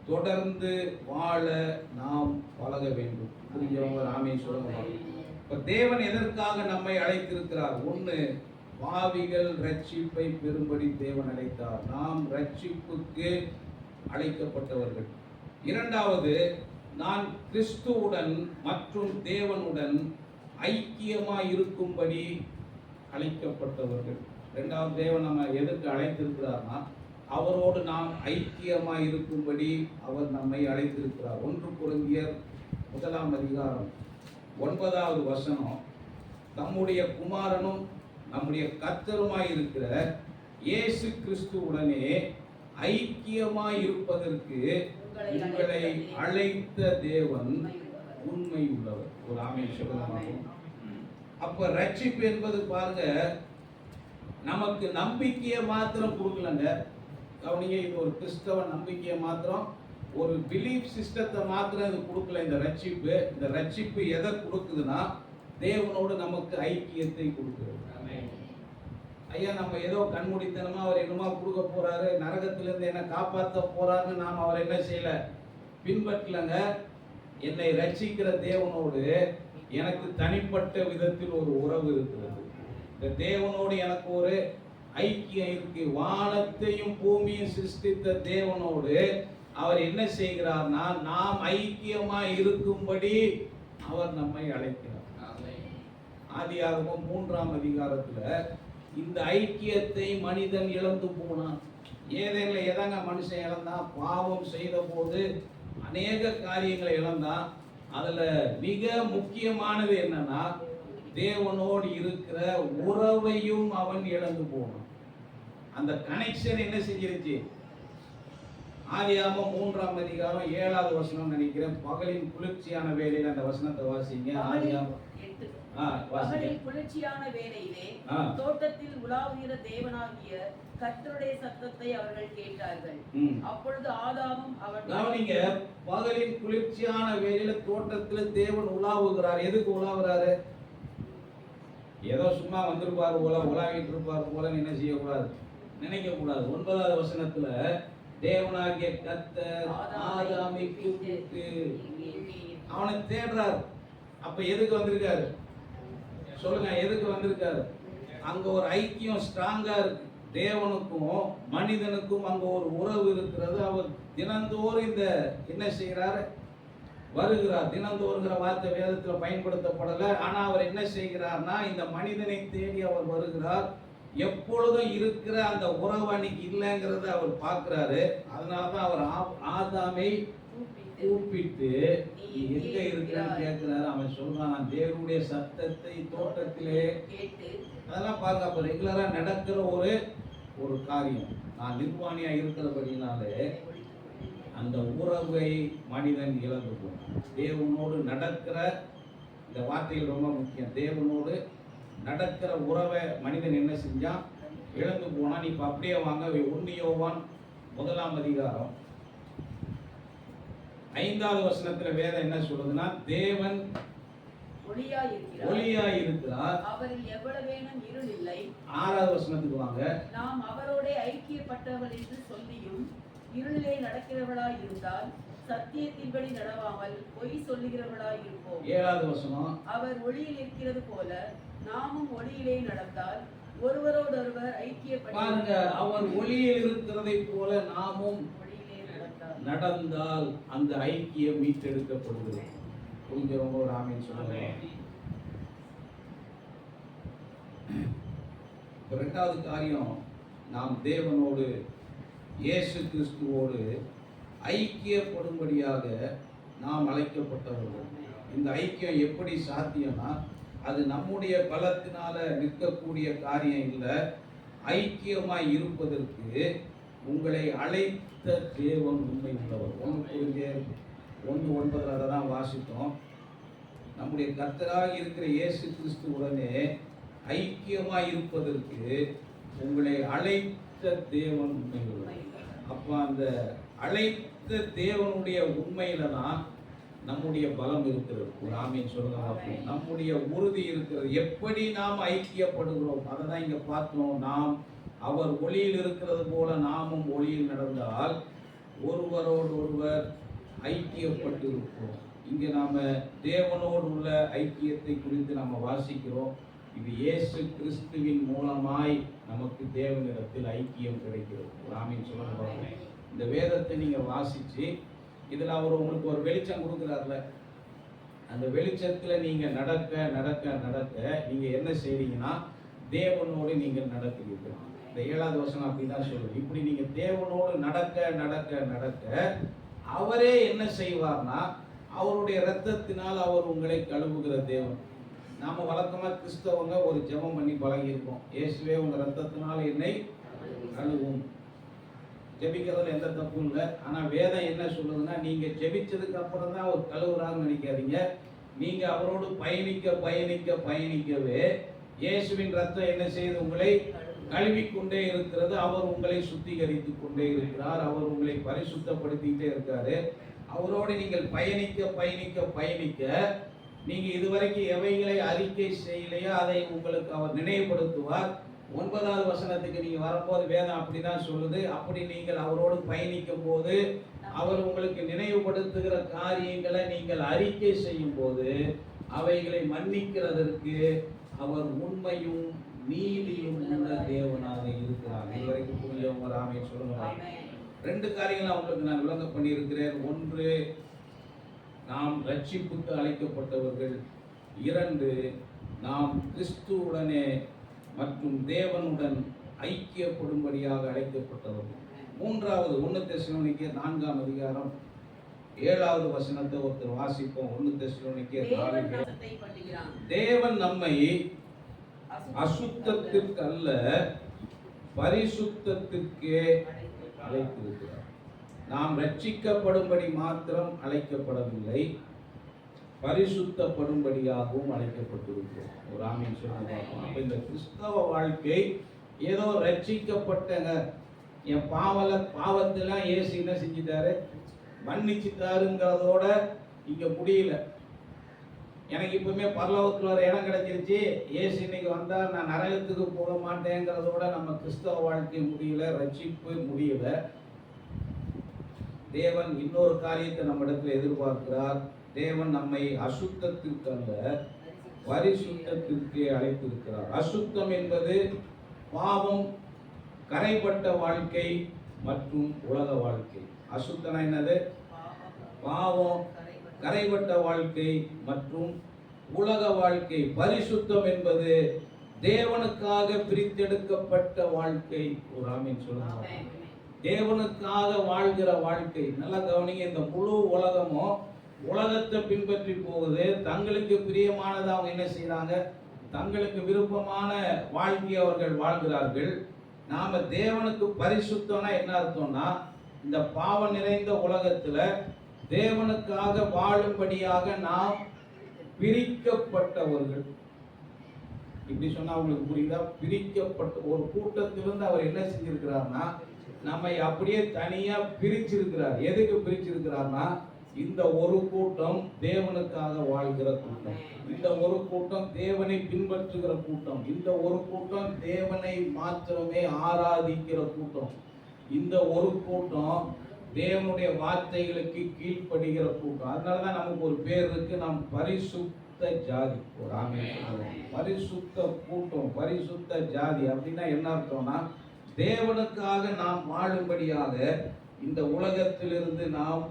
தொடர்ந்து வாழ நாம் பழக வேண்டும். புரிஞ்சவங்க ஆமீன் சொல்லுங்க. இப்ப தேவன் எதற்காக நம்மை அழைத்திருக்கிறார்? 1, பாவிகள் ரட்சிப்பை பெறும்படி தேவன் அழைத்தார். நாம் ரட்சிப்புக்கு அழைக்கப்பட்டவர்கள். 2வது, நான் கிறிஸ்துவுடன் மற்றும் தேவனுடன் ஐக்கியமாய் இருக்கும்படி அழைக்கப்பட்டவர்கள். 2வது, தேவன் நம்ம எதற்கு அழைத்திருக்கிறார்னா, அவரோடு நாம் ஐக்கியமாய் இருக்கும்படி அவர் நம்மை அழைத்திருக்கிறார். 1 கொரிந்தியர் 1ஆம் அதிகாரம் 9வது வசனம். தம்முடைய குமாரனும் நம்முடைய கர்த்தருமாய் இருக்கிற இயேசு கிறிஸ்துவுடனே ஐக்கியமாய் இருப்பதற்கு உங்களை அழைத்த தேவன் உண்மை உள்ளவர். ஒரு ஆமீன் சொல்லுங்க. அப்ப ரட்சிப்பு என்பது பாருங்க, நமக்கு நம்பிக்கையை மாத்திரம் கொடுக்கலங்க. கவனிங்க, இது ஒரு கிறிஸ்தவ நம்பிக்கையை மாத்திரம், ஒரு பிலீஃப் சிஸ்டத்தை மாத்திரம் இது கொடுக்கல. இந்த ரட்சிப்பு எதை கொடுக்குதுன்னா, தேவனோடு நமக்கு ஐக்கியத்தை கொடுக்குது. ஐயா, நம்ம ஏதோ கண்மூடித்தனமா அவர் என்னமா கொடுக்க போறாரு, நரகத்திலிருந்து என்ன காப்பாற்ற போறாருன்னு நாம் அவர் என்ன செய்யல, பின்பற்றலங்க. என்னை ரட்சிக்கிற தேவனோடு எனக்கு தனிப்பட்ட விதத்தில் ஒரு உறவு இருக்கிறது. இந்த தேவனோடு எனக்கு ஒரு ஐக்கியம் இருக்கு. வானத்தையும் பூமியும் சிருஷ்டித்த தேவனோடு அவர் என்ன செய்கிறார்னா, நாம் ஐக்கியமா இருக்கும்படி அவர் நம்மை அழைக்கிறார். ஆதியாகமம் 3ஆம் அதிகாரத்துல இந்த ஐக்கியத்தை மனிதன் இழந்து போனான். ஏதேன்ல எதாங்க மனுஷன் இழந்தான்? பாவம் செய்த போது அநேக காரியங்களை இழந்தான். அதுல மிக முக்கியமானது என்னன்னா, தேவனோடு இருக்கிற உறவையும் அவன் இழந்து போனான். அந்த கனெக்ஷன் என்ன செஞ்சிருச்சு? ஆதியாகமம் 3ஆம் அதிகாரம் 7வது வசனம் நினைக்கிறேன். பகலின் குளிர்ச்சியான வேளையில் அந்த வசனத்தை வாசிங்க. ஆதியாகமம் பகலில் குளிர்ச்சியான வேளையிலே தோட்டத்தில் உலாவுகிற தேவனாகிய கர்த்தருடைய சத்தத்தை அவர்கள் கேட்டார்கள். அப்பொழுது ஆதாமும் அவன். கவனிங்க, பகலின் குளிர்ச்சியான வேளையில தோட்டத்தில் தேவன் உலாவுகிறார். எதுக்கு உலாவுறாரு? ஏதோ சும்மா வந்திருப்பார் போல உலாவிட்டு இருப்பார் போல என்ன செய்யக்கூடாது, நினைக்க கூடாது. 9வது வசனத்துல தேவனாகிய கர்த்தர் ஆதாமை கூப்பிட்டு அவனை தேடுறார். அப்ப எதுக்கு வந்திருக்காரு சொல்லுங்க, எதுக்கு வந்திருக்காரு? அங்க ஒரு ஐக்கியம் ஸ்ட்ராங்கா இருக்கு. தேவனுக்கும் மனிதனுக்கும் அங்க ஒரு உறவு இருக்கிறது. அவர் தினந்தோறும் இந்த என்ன செய்கிறார், வருகிறார். தினந்தோறுங்கிற வார்த்தை வேதத்தில் பயன்படுத்தப்படலை. ஆனா அவர் என்ன செய்கிறார்னா, இந்த மனிதனை தேடி அவர் வருகிறார். எப்பொழுதும் இருக்கிற அந்த உறவு அன்னைக்கு இல்லைங்கிறத அவர் பார்க்கிறாரு. அதனாலதான் அவர் ஆதாமை கூப்பிட்டு நீ எங்க இருக்கிறன்னு கேட்கிறாரு. அவன் சொல்றான், நான் தேவனுடைய சத்தத்தை தோட்டத்திலே கேட்டு. அதெல்லாம் பார்க்க அப்ப ரெகுலரா நடக்கிற ஒரு காரியம். நான் நிர்வாணியா இருக்கிறபடினாலே அந்த உறவை மனிதன் இழந்து போனான். தேவனோடு நடக்கிற, இந்த வார்த்தைகள் ரொம்ப முக்கியம், தேவனோடு நடக்கிற உறவை மனிதன் என்ன செஞ்சான், இழந்து போனான். இப்ப அப்படியே வாங்க 1 யோவான் 1ஆம் அதிகாரம் 5வது வசனத்துல வேதம் என்ன சொல்லுதுன்னா, தேவன் ஒளியாய் இருக்கிறார், அவரில் எவ்வளவேனும் இருள் இல்லை. 6வது வசனத்துக்கு வாங்க. நாம் அவரோட ஐக்கியப்பட்டவர்கள் என்று சொல்லியும் இருளிலே நடக்கிறவர்களாய் இருந்தால் சத்தியத்தின்படி நடவாமல் பொய் சொல்லுகிறவர்களாய் இருப்போம். 7வது வசனம். அவர் ஒளியில் இருக்கிறது போல நாமும் ஒளியிலே நடந்தால் ஒருவரோடொருவர் ஐக்கியப்பட்டு. பாருங்க, அவர் ஒளியில் இருக்கிறதை போல நாமும் ஒளியிலே நடந்தால் அந்த ஐக்கியம் மீட்டெடுக்கப்படுகிறது. புரிஞ்சவங்க ஒரு ஆமீன் சொல்லுங்க. 2வது காரியம், நாம் தேவனோடு இயேசு கிறிஸ்துவோடு ஐக்கியப்படும்படியாக நாம் அழைக்கப்பட்டவர்கள். இந்த ஐக்கியம் எப்படி சாத்தியம்னா, அது நம்முடைய பலத்தினால நிற்கக்கூடிய காரியம் இல்லை. ஐக்கியமாய் இருப்பதற்கு உங்களை அழைத்த தேவன் உண்மை உள்ளவர். 1:9 அதை தான் வாசித்தோம். நம்முடைய கர்த்தராக இருக்கிற இயேசு கிறிஸ்துவுடனே ஐக்கியமாய் இருப்பதற்கு உங்களை அழைத்த தேவன் உண்மை உள்ளவர். அப்போ அந்த அழைத்த தேவனுடைய உண்மையில தான் நம்முடைய பலம் இருக்கிறது. ஒரு ஆமீன் சொல்லுங்க. நம்முடைய உறுதி இருக்கிறது. எப்படி நாம் ஐக்கியப்படுகிறோம் அதை தான் இங்க பார்த்தோம். நாம் அவர் ஒளியில் இருக்கிறது போல நாமும் ஒளியில் நடந்தால் ஒருவரோடு ஒருவர் ஐக்கியப்பட்டு இருப்போம். இங்க நாம தேவனோடு உள்ள ஐக்கியத்தை குறித்து நாம வாசிக்கிறோம். இது இயேசு கிறிஸ்துவின் மூலமாய் நமக்கு தேவனிடத்தில் ஐக்கியம் கிடைக்கிறது. ஒரு ஆமீன் சொல்லுங்க. இந்த வேதத்தை நீங்க வாசிச்சு இதுல அவர் உங்களுக்கு ஒரு வெளிச்சம் கொடுக்குறாருல, அந்த வெளிச்சத்துல நீங்க நடக்க நடக்க நடக்க நீங்க என்ன செய்றீங்கன்னா தேவனோடு நீங்கள் நடக்கிறீர்கள். இந்த 7வது வசனம் அப்படிதான் சொல்லுது. இப்படி நீங்க தேவனோடு நடக்க நடக்க நடக்க அவரே என்ன செய்வார்னா, அவருடைய இரத்தத்தினால் அவர் உங்களை கழுவுகிற தேவன். நாம வழக்கமா கிறிஸ்தவங்க ஒரு ஜெபம் பண்ணி பழகி இருக்கோம், இயேசுவே உங்க இரத்தத்தினால் என்னை கழுவும். ஜெபிக்கிறதுல எந்த தப்பும் இல்லை. ஆனா வேதம் என்ன சொல்லுதுன்னா, நீங்க ஜெபிச்சதுக்கு அப்புறம் தான் அவர் கழுவுறாங்கன்னு நினைக்காதீங்க. நீங்க அவரோடு பயணிக்க பயணிக்க பயணிக்கவே இயேசுவின் ரத்தம் என்ன செய்து உங்களை கழுவிக்கொண்டே இருக்கிறது. அவர் உங்களை சுத்திகரித்து கொண்டே இருக்கிறார். அவர் உங்களை பரிசுத்தப்படுத்திக்கிட்டே இருக்காரு. அவரோடு நீங்கள் பயணிக்க பயணிக்க பயணிக்க நீங்க இதுவரைக்கும் எவைகளை அறிக்கை செய்யலையோ அதை உங்களுக்கு அவர் நினைவுபடுத்துவார். 9வது வசனத்துக்கு நீங்க வரும்போது வேதம் அப்படிதான் சொல்லுது. அப்படி நீங்கள் அவரோடு பயணிக்கும் போது அவர் உங்களுக்கு நினைவுபடுத்துகிற காரியங்களை நீங்கள் அறிக்கை செய்யும் போது அவைகளை மன்னிக்கிறதற்கு அவர் உண்மையும் நீதியும் உள்ள தேவனாக இருக்கிறார். இதுவரைக்கும் புரிஞ்சவங்க ராமே சொல்லுங்க. 2 காரியங்களை அவங்களுக்கு நான் விளங்க பண்ணியிருக்கிறேன். 1, நாம் ரட்சிப்புக்கு அழைக்கப்பட்டவர்கள். 2, நாம் கிறிஸ்துவுடனே மற்றும் தேவனுடன் ஐக்கியப்படும்படியாக அழைக்கப்பட்டவர்கள். 3வது 1 தெசலோனிக்கேயர் 4ஆம் அதிகாரம் 7வது வசனத்தை ஒருத்தர் வாசிப்போம். 1 தெசலோனிக்கேயர் 4. தேவன் நம்மை அசுத்தத்திற்கு அல்ல பரிசுத்தத்திற்கே அழைத்திருக்கிறார். நாம் ரட்சிக்கப்படும்படி மாத்திரம் அழைக்கப்படவில்லை, பரிசுத்தப்படும்படியாகவும் அழைக்கப்பட்டிருக்கிறோம். ஒரு ஆமீன் சொல்லுங்க. அப்ப இந்த கிறிஸ்தவ வாழ்க்கை ஏதோ ரட்சிக்கப்பட்டங்க, என் பாவத்தெல்லாம் இயேசு என்ன செஞ்சிட்டாரு, மன்னிச்சுட்டாருங்கிறதோட இங்க முடியல. எனக்கு இப்பவுமே பரலோகத்தில் ஒரு இடம் கிடைச்சிருச்சு, ஏசு இன்னைக்கு வந்தா நான் நரகத்துக்கு போக மாட்டேங்கிறதோட நம்ம கிறிஸ்தவ வாழ்க்கை முடியல, ரட்சிப்பு முடியல. தேவன் இன்னொரு காரியத்தை நம்ம இடத்துல எதிர்பார்க்கிறார். தேவன் நம்மை அசுத்தத்திற்கு அல்ல, பரிசுத்தத்திற்கு அழைத்திருக்கிறார். அசுத்தம் என்பது பாவம், கரைப்பட்ட வாழ்க்கை மற்றும் உலக வாழ்க்கை. அசுத்தம் என்னது? பாவம், கரைப்பட்ட வாழ்க்கை மற்றும் உலக வாழ்க்கை. பரிசுத்தம் என்பது தேவனுக்காக பிரித்தெடுக்கப்பட்ட வாழ்க்கை. ஒரு ஆமீன் சொல்லுங்க. தேவனுக்காக வாழ்கிற வாழ்க்கை. நல்லா கவனிங்க. இந்த முழு உலகமும் உலகத்தை பின்பற்றி போகுது. தங்களுக்கு பிரியமானதை அவங்க என்ன செய்யறாங்க? தங்களுக்கு விருப்பமான வாழ்க்கையை அவர்கள் வாழ்கிறார்கள். நாம தேவனுக்கு பரிசுத்தம்னா என்ன அர்த்தம்னா, இந்த பாவம் நிறைந்த உலகத்துல தேவனுக்காக வாழும்படியாக நாம் பிரிக்கப்பட்டவர்கள். இப்படி சொன்னா உங்களுக்கு புரியுதா? பிரிக்கப்பட்ட ஒரு கூட்டத்திலிருந்து அவர் என்ன செஞ்சிருக்கிறார்னா, நம்மை அப்படியே தனியா பிரிச்சிருக்கிறார். எதுக்கு பிரிச்சிருக்கிறார்னா, இந்த ஒரு கூட்டம் தேவனுக்காக வாழ்கிற கூட்டம், இந்த ஒரு கூட்டம் தேவனை பின்பற்றுகிற கூட்டம், இந்த ஒரு கூட்டம் தேவனை மாத்திரமே ஆராதிக்கிற கூட்டம், இந்த ஒரு கூட்டம் தேவனுடைய வார்த்தைகளுக்கு கீழ்ப்படுகிற கூட்டம். அதனாலதான் நமக்கு ஒரு பேர் இருக்கு, நாம் பரிசுத்த ஜாதி. ஒரு ஆமென். பரிசுத்த கூட்டம், பரிசுத்த ஜாதி அப்படின்னா என்ன அர்த்தம்னா, தேவனுக்காக நாம் வாழும்படியாக இந்த உலகத்திலிருந்து நாம்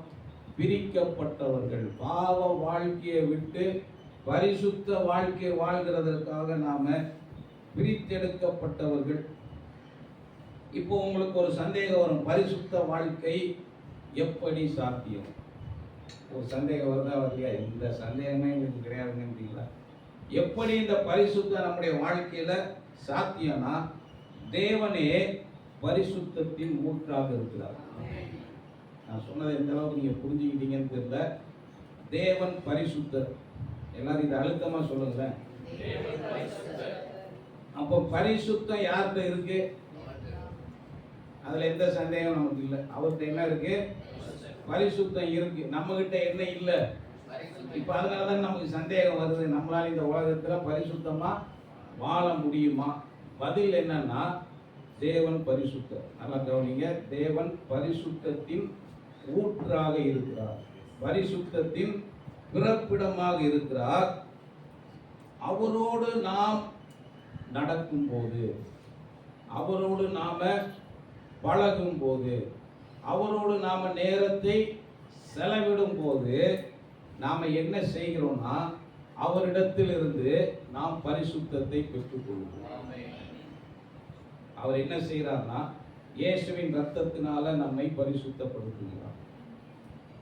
பிரிக்கப்பட்டவர்கள். பாவ வாழ்க்கையை விட்டு பரிசுத்த வாழ்க்கை வாழ்கிறதற்காக நாம பிரித்தெடுக்கப்பட்டவர்கள். இப்போ உங்களுக்கு ஒரு சந்தேகம் வரும், பரிசுத்த வாழ்க்கை எப்படி சாத்தியம்? ஒரு சந்தேகம் வருதா வரலையா? இந்த சந்தேகமே உங்களுக்கு கிடையாதுங்களா? எப்படி இந்த பரிசுத்த நம்முடைய வாழ்க்கையில சாத்தியம்னா, தேவனே பரிசுத்தத்தின் ஊற்றாக இருக்கிறார். நான் சொன்னதை எந்த அளவுக்கு நீங்க புரிஞ்சுக்கிட்டீங்கன்னு தெரியல. தேவன் பரிசுத்தர். எல்லாரும் இதை அழுத்தமா சொல்லுங்களேன். அப்போ பரிசுத்தம் யார்கிட்ட இருக்கு? அதுல எந்த சந்தேகம் நமக்கு இல்லை. அவர்கிட்ட என்ன இருக்கு? பரிசுத்தம் இருக்கு. நம்ம கிட்ட என்ன இல்லை? இப்ப அதனாலதான் நமக்கு சந்தேகம் வருது, நம்மளால இந்த உலகத்துல பரிசுத்தமா வாழ முடியுமா? பதில் என்னன்னா, தேவன் பரிசுத்தர். நல்லா கவனிங்க. தேவன் பரிசுத்தத்தின் ஊற்றாக இருக்கிறார், பரிசுத்தத்தின் பிறப்பிடமாக இருக்கிறார். அவரோடு நாம் நடக்கும் போது, அவரோடு நாம பழகும் போது, அவரோடு நாம நேரத்தை செலவிடும் போது நாம என்ன செய்கிறோம்னா, அவரிடத்திலிருந்து நாம் பரிசுத்தத்தை பெற்றுக்கொள்வோம். அவர் என்ன செய்கிறார்னா, இயேசுவின் ரத்தத்தினால நம்மை பரிசுத்தப்படுத்துகிறார்.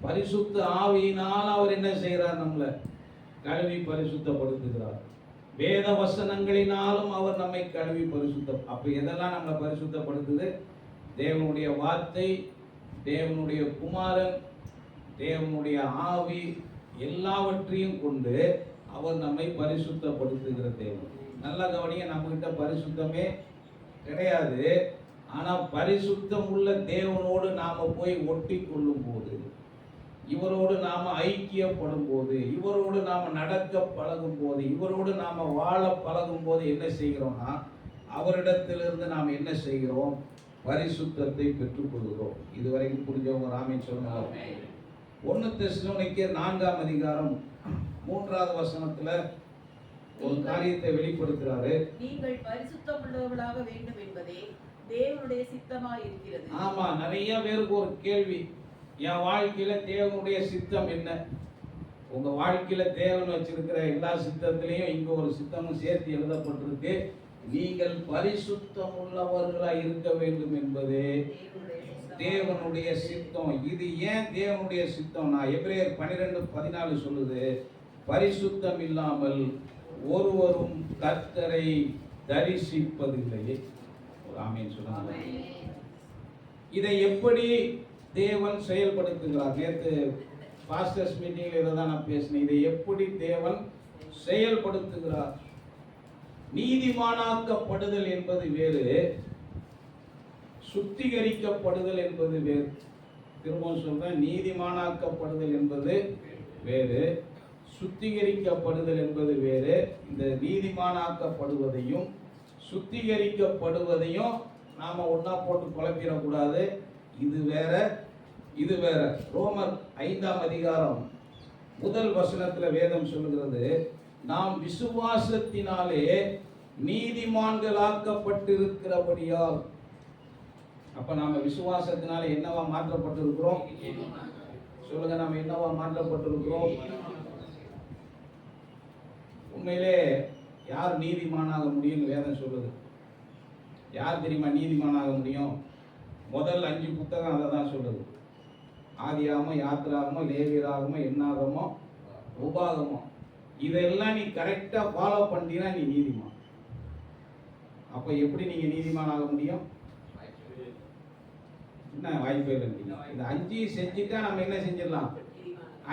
பரிசுத்த ஆவியினால் அவர் என்ன செய்கிறார்? நம்மளை கழுவி பரிசுத்தப்படுத்துகிறார். வேத வசனங்களினாலும் அவர் நம்மை கழுவி பரிசுத்தம். அப்ப எதெல்லாம் நம்மளை பரிசுத்தப்படுத்துது? தேவனுடைய வார்த்தை, தேவனுடைய குமாரன், தேவனுடைய ஆவி, எல்லாவற்றையும் கொண்டு அவர் நம்மை பரிசுத்தப்படுத்துகிற தேவன். நல்லா கவனிங்க. நம்ம கிட்ட பரிசுத்தமே கிடையாது. ஆனா பரிசுத்தம் உள்ள தேவனோடு நாம போய் ஒட்டி கொள்ளும் போது, இவரோடு நாம ஐக்கியப்படும் போது, இவரோடு நாம நடக்க பழகும் போது, இவரோடு நாம வாழ பழகும் போது என்ன செய்கிறோம்னா, அவரிடத்திலிருந்து நாம் என்ன செய்கிறோம்? பரிசுத்தத்தை பெற்றுக்கொள்கிறோம். இதுவரைக்கும் புரிஞ்சவங்க ராமேன் சொல்லுங்க. 1 தெசலோனிக்கேயர் 4ஆம் அதிகாரம் 3வது வசனத்துல ஒரு காரியத்தை வெளிப்படுத்துறாரு. நீங்கள் பரிசுத்தம் உள்ளவர்களாக வேண்டும் என்பதே தேவனுடைய சித்தமாய் இருக்கிறது. ஆமா, நிறைய பேருக்கு ஒரு கேள்வி, என் வாழ்க்கையில தேவனுடைய சித்தம் என்ன? உங்க வாழ்க்கையில தேவன் வச்சிருக்கிற எல்லா சித்தத்திலையும் இங்க ஒரு சித்தமும் சேர்த்து எழுதப்பட்டிருக்கு. நீங்கள் பரிசுத்தம் உள்ளவர்களாய் இருக்க வேண்டும் என்பதே தேவனுடைய சித்தம். இது ஏன் தேவனுடைய சித்தம்னா, எபிரேயர் 12:14 சொல்லுது, பரிசுத்தம் இல்லாமல் ஒருவரும் கர்த்தரை தரிசிப்பதில்லை. ஆமென் சொல்லுங்க. இதை எப்படி தேவன் செயல்படுத்துகிறார்? நேற்று பாஸ்டர்ஸ் மீட்டிங்ல இதை தான் நான் பேசினேன். இதை எப்படி தேவன் செயல்படுத்துகிறார்? நீதிமானாக்கப்படுதல் என்பது வேறு, சுத்திகரிக்கப்படுதல் என்பது வேறு. திரும்பவும் சொல்றேன், நீதிமானாக்கப்படுதல் என்பது வேறு, சுத்திகரிக்கப்படுதல் என்பது வேறு. இந்த நீதிமானாக்கப்படுவதையும் சுத்திகரிக்கப்படுவதையும் நாம ஒண்ணா போட்டு குழப்பிடக்கூடாது. இது வேற, இது வேற. ரோமர் 5ஆம் அதிகாரம் 1 வசனத்துல வேதம் சொல்லுகிறது, நாம் விசுவாசத்தினாலே நீதிமான்களாக்கப்பட்டிருக்கிறபடியால். அப்ப நாம விசுவாசத்தினால என்னவா மாற்றப்பட்டிருக்கிறோம்? சொல்லுங்க, நாம என்னவா மாற்றப்பட்டிருக்கிறோம்? உண்மையிலே யார் நீதிமானாக முடியும்? வேதம் சொல்லுது. யார் தெரியுமா நீதிமானாக முடியும்? முதல் 5 புத்தகம் அதை தான் சொல்லுது. ஆதியாகமம், யாத்திராகமம், லேவியராகமம், என்னாகமம், உபாகமம். இதெல்லாம் நீ கரெக்டா ஃபாலோ பண்ணினா நீ நீதிமான். அப்ப எப்படி நீங்க நீதிமானாக முடியும்? என்ன வாய்ப்பே இல்லை. இந்த 5 செஞ்சுட்டா நம்ம என்ன செஞ்சிடலாம்?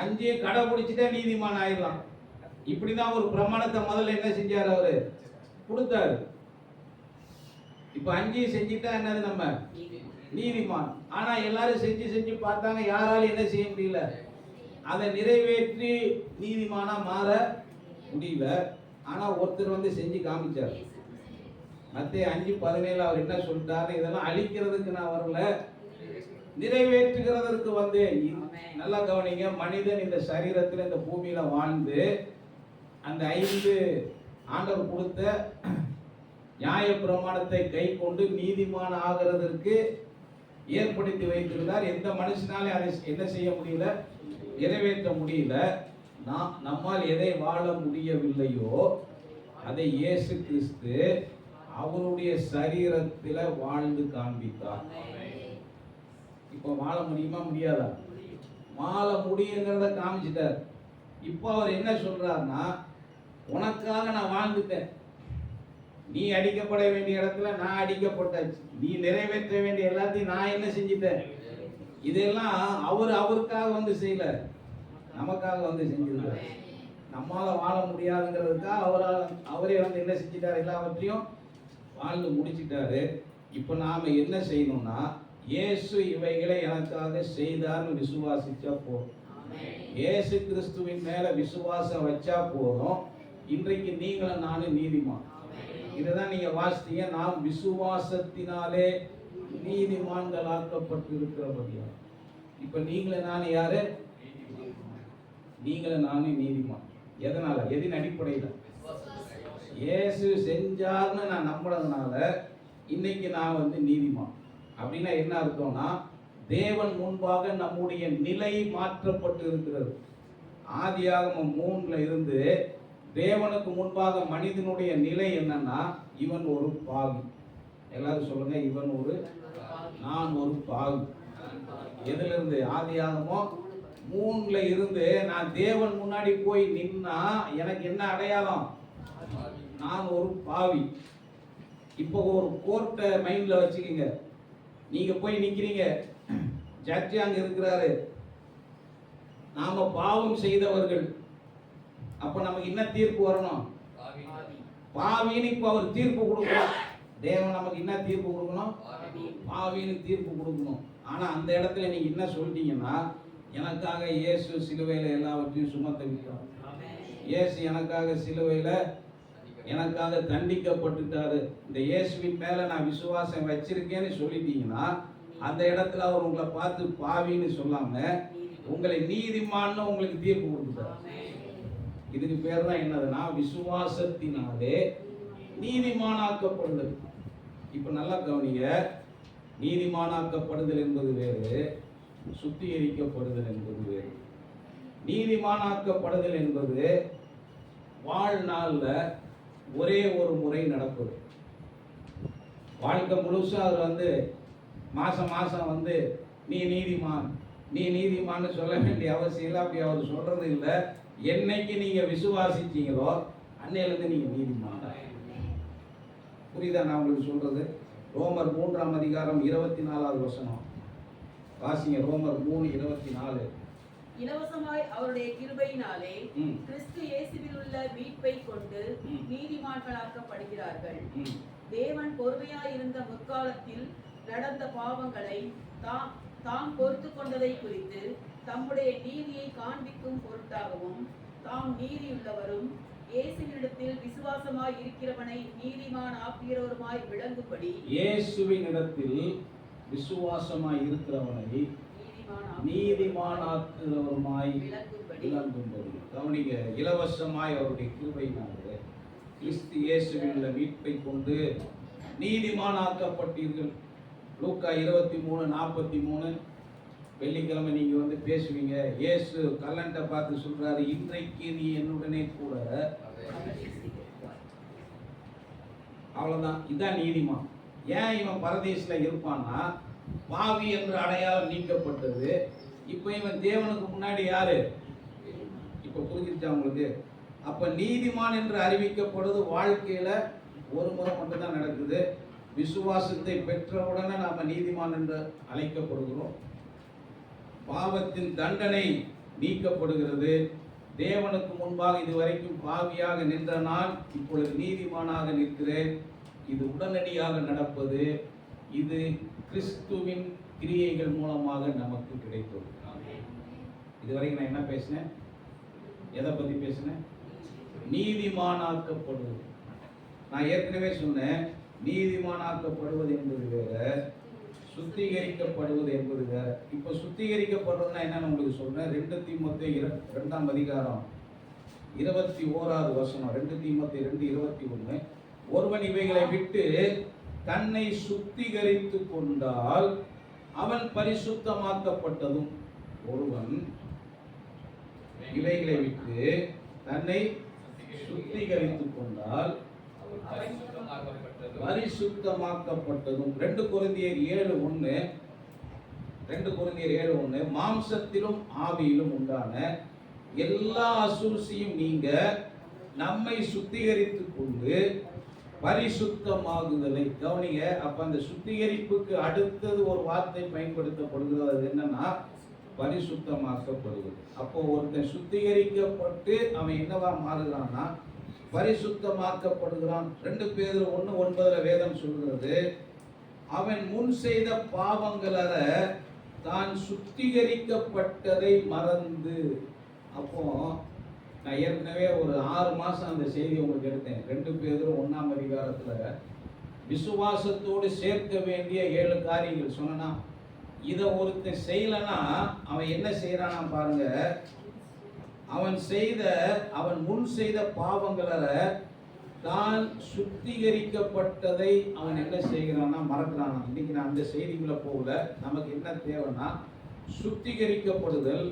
5 கடைபிடிச்சிட்டா நீதிமான் ஆயிடலாம். இப்படிதான் ஒரு பிரமாணத்தை முதல்ல என்ன செஞ்சாரு? அவரு கொடுத்தாரு. இப்ப 5 செஞ்சுட்டா என்னது? நம்ம நீதிமான். ஆனா எல்லாரும் செஞ்சு பார்த்தாங்க, யாராலும் என்ன செய்ய முடியல? அதை நிறைவேற்றி நீதிமானா மாற முடியல. ஆனா ஒருத்தர் வந்து செஞ்சு காமிச்சார். மத்தேயு 5:17 அவர் என்ன சொல்லிட்டாரு? இதெல்லாம் அழிக்கிறதுக்கு நான் வரல, நிறைவேற்றுகிறதற்கு வந்தேன். நல்லா கவனிங்க, மனிதன் இந்த சரீரத்தில் இந்த பூமியில வாழ்ந்து அந்த 5 ஆண்டவர் கொடுத்த நியாய பிரமாணத்தை கை கொண்டு நீதிமான் ஆகிறதற்கு ஏற்படுத்தி வைத்திருந்தார். எந்த மனுஷனாலே அதை என்ன செய்ய முடியல? நிறைவேற்ற முடியல. நம்மால் எதை வாழ முடியவில்லையோ அதை இயேசு கிறிஸ்து அவருடைய சரீரத்தில் வாழ்ந்து காண்பித்தார். இப்போ வாழ முடியுமா? முடியாதா? வாழ முடியுங்கிறத காமிச்சிட்டார். இப்போ அவர் என்ன சொல்றாருன்னா, உனக்காக நான் வாழ்ந்துட்டேன். நீ அடிக்கப்பட வேண்டிய இடத்துல நான் அடிக்கப்பட்டாச்சு. நீ நிறைவேற்ற வேண்டிய எல்லாத்தையும் நான் என்ன செஞ்சிட்டேன்? இதெல்லாம் அவருக்காக வந்து செய்யல, நமக்காக வந்து செஞ்சிருக்காரு. நம்மால வாழ முடியாதுங்கிறதுக்காக அவரே வந்து என்ன செஞ்சிட்டாரு? எல்லாவற்றையும் வாழ்ந்து முடிச்சிட்டாரு. இப்போ நாம என்ன செய்யணும்னா, இயேசு இவைகளை எனக்காக செய்தார்னு விசுவாசிச்சா போதும். இயேசு கிறிஸ்துவின் மேல விசுவாசம் வச்சா போதும். இன்றைக்கு நீங்களும் நானும் நீதிமான். இதுதான் நீங்க வாசித்தீங்க, நாம் விசுவாசத்தினாலே நீதிமான்களாக்கப்பட்டு இருக்கிறபடியா. இப்ப நீங்களும் நானும் யாரு? நீங்களும் நானும் நீதிமான். எதனால? எதின் அடிப்படையில்? இயேசு செஞ்சார்னு நான் நம்பினதுனால இன்னைக்கு நான் வந்து நீதிமான். அப்படின்னா என்ன அர்த்தம்னா, தேவன் முன்பாக நம்முடைய நிலை மாற்றப்பட்டு இருக்கிறது. ஆதியாகமம் 3ல இருந்து தேவனுக்கு முன்பாக மனிதனுடைய நிலை என்னன்னா, இவன் ஒரு பாவி. எல்லாரும் சொல்லுங்க, இவன் ஒரு, நான் ஒரு பாவி. எதுல இருந்து? ஆதியாகமம் 3ல இருந்து நான் தேவன் முன்னாடி போய் நின்னா எனக்கு என்ன அடையாளம்? நான் ஒரு பாவி. இப்போ ஒரு கோர்ட்டை மைண்ட்ல வச்சுக்கோங்க. நீங்க போய் நிக்கிறீங்க, ஜட்ஜி அங்க இருக்கிறாரு, நாம பாவம் செய்தவர்கள். அப்ப நமக்கு என்ன தீர்ப்பு வரணும்? பாவின்னு இப்ப அவர் தீர்ப்பு கொடுக்கணும். தேவன் நமக்கு என்ன தீர்ப்பு கொடுக்கணும்? பாவின்னு தீர்ப்பு கொடுக்கணும். ஆனா அந்த இடத்துல நீங்க என்ன சொல்லிட்டீங்கன்னா, எனக்காக இயேசு சிலுவையில எல்லாவற்றையும் சுமந்து விட்டார். இயேசு எனக்காக சிலுவையில எனக்காக தண்டிக்கப்பட்டுட்டாரு. இந்த இயேசுவின் மேல நான் விசுவாசம் வச்சிருக்கேன்னு சொல்லிட்டீங்கன்னா, அந்த இடத்துல அவர் உங்களை பார்த்து பாவின்னு சொல்லாம உங்களை நீதிமான்னு உங்களுக்கு தீர்ப்பு கொடுத்துட்டார். இதுக்கு பேர் தான் என்னதுன்னா, விசுவாசத்தினாலே நீதிமானாக்கப்படுதல். இப்ப நல்லா கவனிங்க, நீதிமானாக்கப்படுதல் என்பது வேறு, சுத்திகரிக்கப்படுதல் என்பது வேறு. நீதிமானாக்கப்படுதல் என்பது வாழ்நாள்ல ஒரே ஒரு முறை நடப்பது. வாழ்க்கை முழுசும் அவர் வந்து மாசம் மாசம் வந்து நீ நீதிமான், நீ நீதிமான்னு சொல்ல வேண்டிய அவசியம் இல்லை. அப்படி அவர் சொல்றது இல்லை. என்னைக்கு நீங்க விசுவாசிச்சீங்களோ அன்னையிலிருந்து நீங்க நீதிமான். புரியுதா நான் உங்களுக்கு சொல்றது? ரோமர் 3ஆம் அதிகாரம் 24வது வசனம் வாசிங்க. ரோமர் 3:24. இலவசமாய் அவருடைய கிருபையினாலே கிறிஸ்து இயேசுவில் உள்ள மீட்பை கொண்டு நீதிமான்களாக்கப்படுகிறார்கள். தேவன் பொறுமையாய் இருந்த முற்காலத்தில் நடந்த பாவங்களை தாம் பொறுத்து கொண்டதை குறித்து தம்முடைய நீதியை காண்பிக்கும் பொருட்டாகவும் தாம் நீதியுள்ளவரும் இயேசுவினிடத்தில் விசுவாசமாய் இருக்கிறவனை நீதிமான் ஆக்குகிறவருமாய் விளங்கும்படி இயேசுவினிடத்தில் விசுவாசமாய் இருக்கிறவனை நீதிமானாக்குகிறவருமாய் விளங்கும்படி. கவனிங்க, இலவசமாய் அவருடைய கிருபையினாலே கிறிஸ்து இயேசுவின் மீட்பை கொண்டு நீதிமானாக்கப்பட்டீர்கள். லூக்கா 23:43. வெள்ளிக்கிழமை நீங்க வந்து பேசுவீங்க. இயேசு கல்லன்ட்ட பார்த்து சொல்றாரு, இன்றைக்கு நீ என்னுடனே கூட. அவ்வளவுதான், இதான் நீதிமான். ஏன் இவன் பரதேசில இருப்பான்னா, பாவி என்ற அடையாளம் நீக்கப்பட்டது. இப்ப இவன் தேவனுக்கு முன்னாடி யாரு? இப்ப புரிஞ்சிருச்சா உங்களுக்கு? அப்ப நீதிமான் என்று அறிவிக்கப்படுவது வாழ்க்கையில ஒரு முறை மட்டும்தான் நடக்குது. விசுவாசத்தை பெற்றவுடனே நாம நீதிமான் என்று அழைக்கப்படுகிறோம். பாவத்தின் தண்டனை நீக்கப்படுகிறது. தேவனுக்கு முன்பாக இதுவரைக்கும் பாவியாக நின்ற நான் இப்பொழுது நீதிமானாக நிற்கிறேன். இது உடனடியாக நடப்பது. இது கிறிஸ்துவின் கிரியைகள் மூலமாக நமக்கு கிடைத்தது. இதுவரைக்கும் நான் என்ன பேசினேன்? எதை பத்தி பேசினேன்? நீதிமானாக்கப்படுவது. நான் ஏற்கனவே சொன்னேன், நீதிமானாக்கப்படுவது என்பது வேற, சுத்திகரிக்கப்படுவது என்பது வேற. இப்ப சுத்திகரிக்கப்படுறதுன்னா என்னன்னு உங்களுக்கு சொல்றேன். 2 தீமோத்தேயு 2ஆம் அதிகாரம் 21வது வசனம். 2 தீமோத்தேயு 2:21. ஒருவன் இவைகளை விட்டு தன்னை சுத்திகரித்து கொண்டால் அவன் பரிசுத்தமாக்கப்பட்டதும். ஒருவன் இவைகளை விட்டு தன்னை சுத்திகரித்து கொண்டால் பரிசுத்தமாக்கப்பட்டதும். 2 கொரிந்தியர் 7:1. மாம்சத்திலும் ஆவியிலும் உண்டான எல்லா அசூசியும் நீங்க நம்மை சுத்திகரித்து கொண்டு பரிசுத்தமாகுதலை. கவனிங்க, அப்ப அந்த சுத்திகரிப்புக்கு அடுத்தது ஒரு வார்த்தை பயன்படுத்தப்படுகிறது. அது என்னன்னா பரிசுத்தமாக்கப்படுவது. அப்போ ஒருத்தன் சுத்திகரிக்கப்பட்டு அவன் என்னவா மாறுகிறான்னா பரிசுத்தமாக்கப்படுகிறான். 2 பேதுரு 1:9 வேதம் சொல்கிறது, அவன் முன் செய்த பாவங்களற தான் சுத்திகரிக்கப்பட்டதை மறந்து. அப்போ நான் ஏற்கனவே ஒரு 6 மாசம் அந்த செய்தி உங்களுக்கு எடுத்தேன். 2 பேதுரு 1ஆம் அதிகாரத்துல விசுவாசத்தோடு சேர்க்க வேண்டிய 7 காரியங்கள் சொன்னா, இதை ஒருத்தன் செய்யலன்னா அவன் என்ன செய்யறானா பாருங்க. அவன் முன் செய்த பாவங்கள தான் சுத்திகரிக்கப்பட்டதை அவன் என்ன செய்கிறானா மறக்கிறானா. இன்னைக்கு நான் அந்த செய்திக்குள்ள போகல. நமக்கு என்ன தேவைன்னா சுத்திகரிக்கப்படுதல்.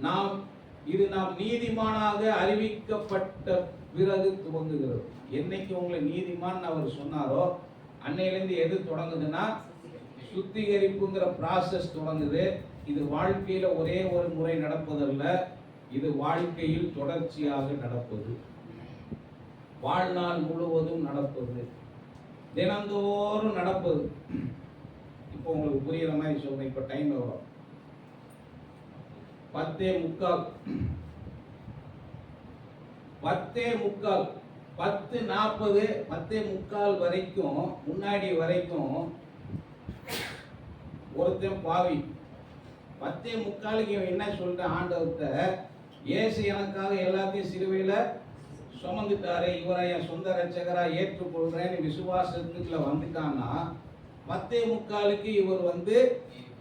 நாம் நீதிமானாக அறிவிக்கப்பட்ட பிறகு துவங்குகிறது. என்னைக்கு உங்களை நீதிமான் அவர் சொன்னாரோ அன்னையிலிருந்து எது தொடங்குதுன்னா சுத்திகரிப்புங்கிற ப்ராசஸ் தொடங்குது. இது வாழ்க்கையில ஒரே ஒரு முறை நடப்பதல்ல, இது வாழ்க்கையில் தொடர்ச்சியாக நடப்பது, வாழ்நாள் முழுவதும் நடப்பது, தினந்தோறும் நடப்பது. இப்போ உங்களுக்கு புரியுற மாதிரி சொல்றேன். இப்போ டைம் எவ்வளோ? 10:45. 10:45 10:40 10:45 வரைக்கும் முன்னாடி வரைக்கும் ஒருத்தன் பாவி. 10:45 இவன் என்ன சொல்லிட்டான் ஆண்டவர்கிட்ட, இயேசு எனக்காக எல்லாத்தையும் சிலுவையில சுமந்துட்டாரு, இவரை என் சொந்த ரட்சகரா ஏற்றுக்கொள்றேன்னு விசுவாசத்துக்குள்ள வந்துட்டான்னா 10:45 இவர் வந்து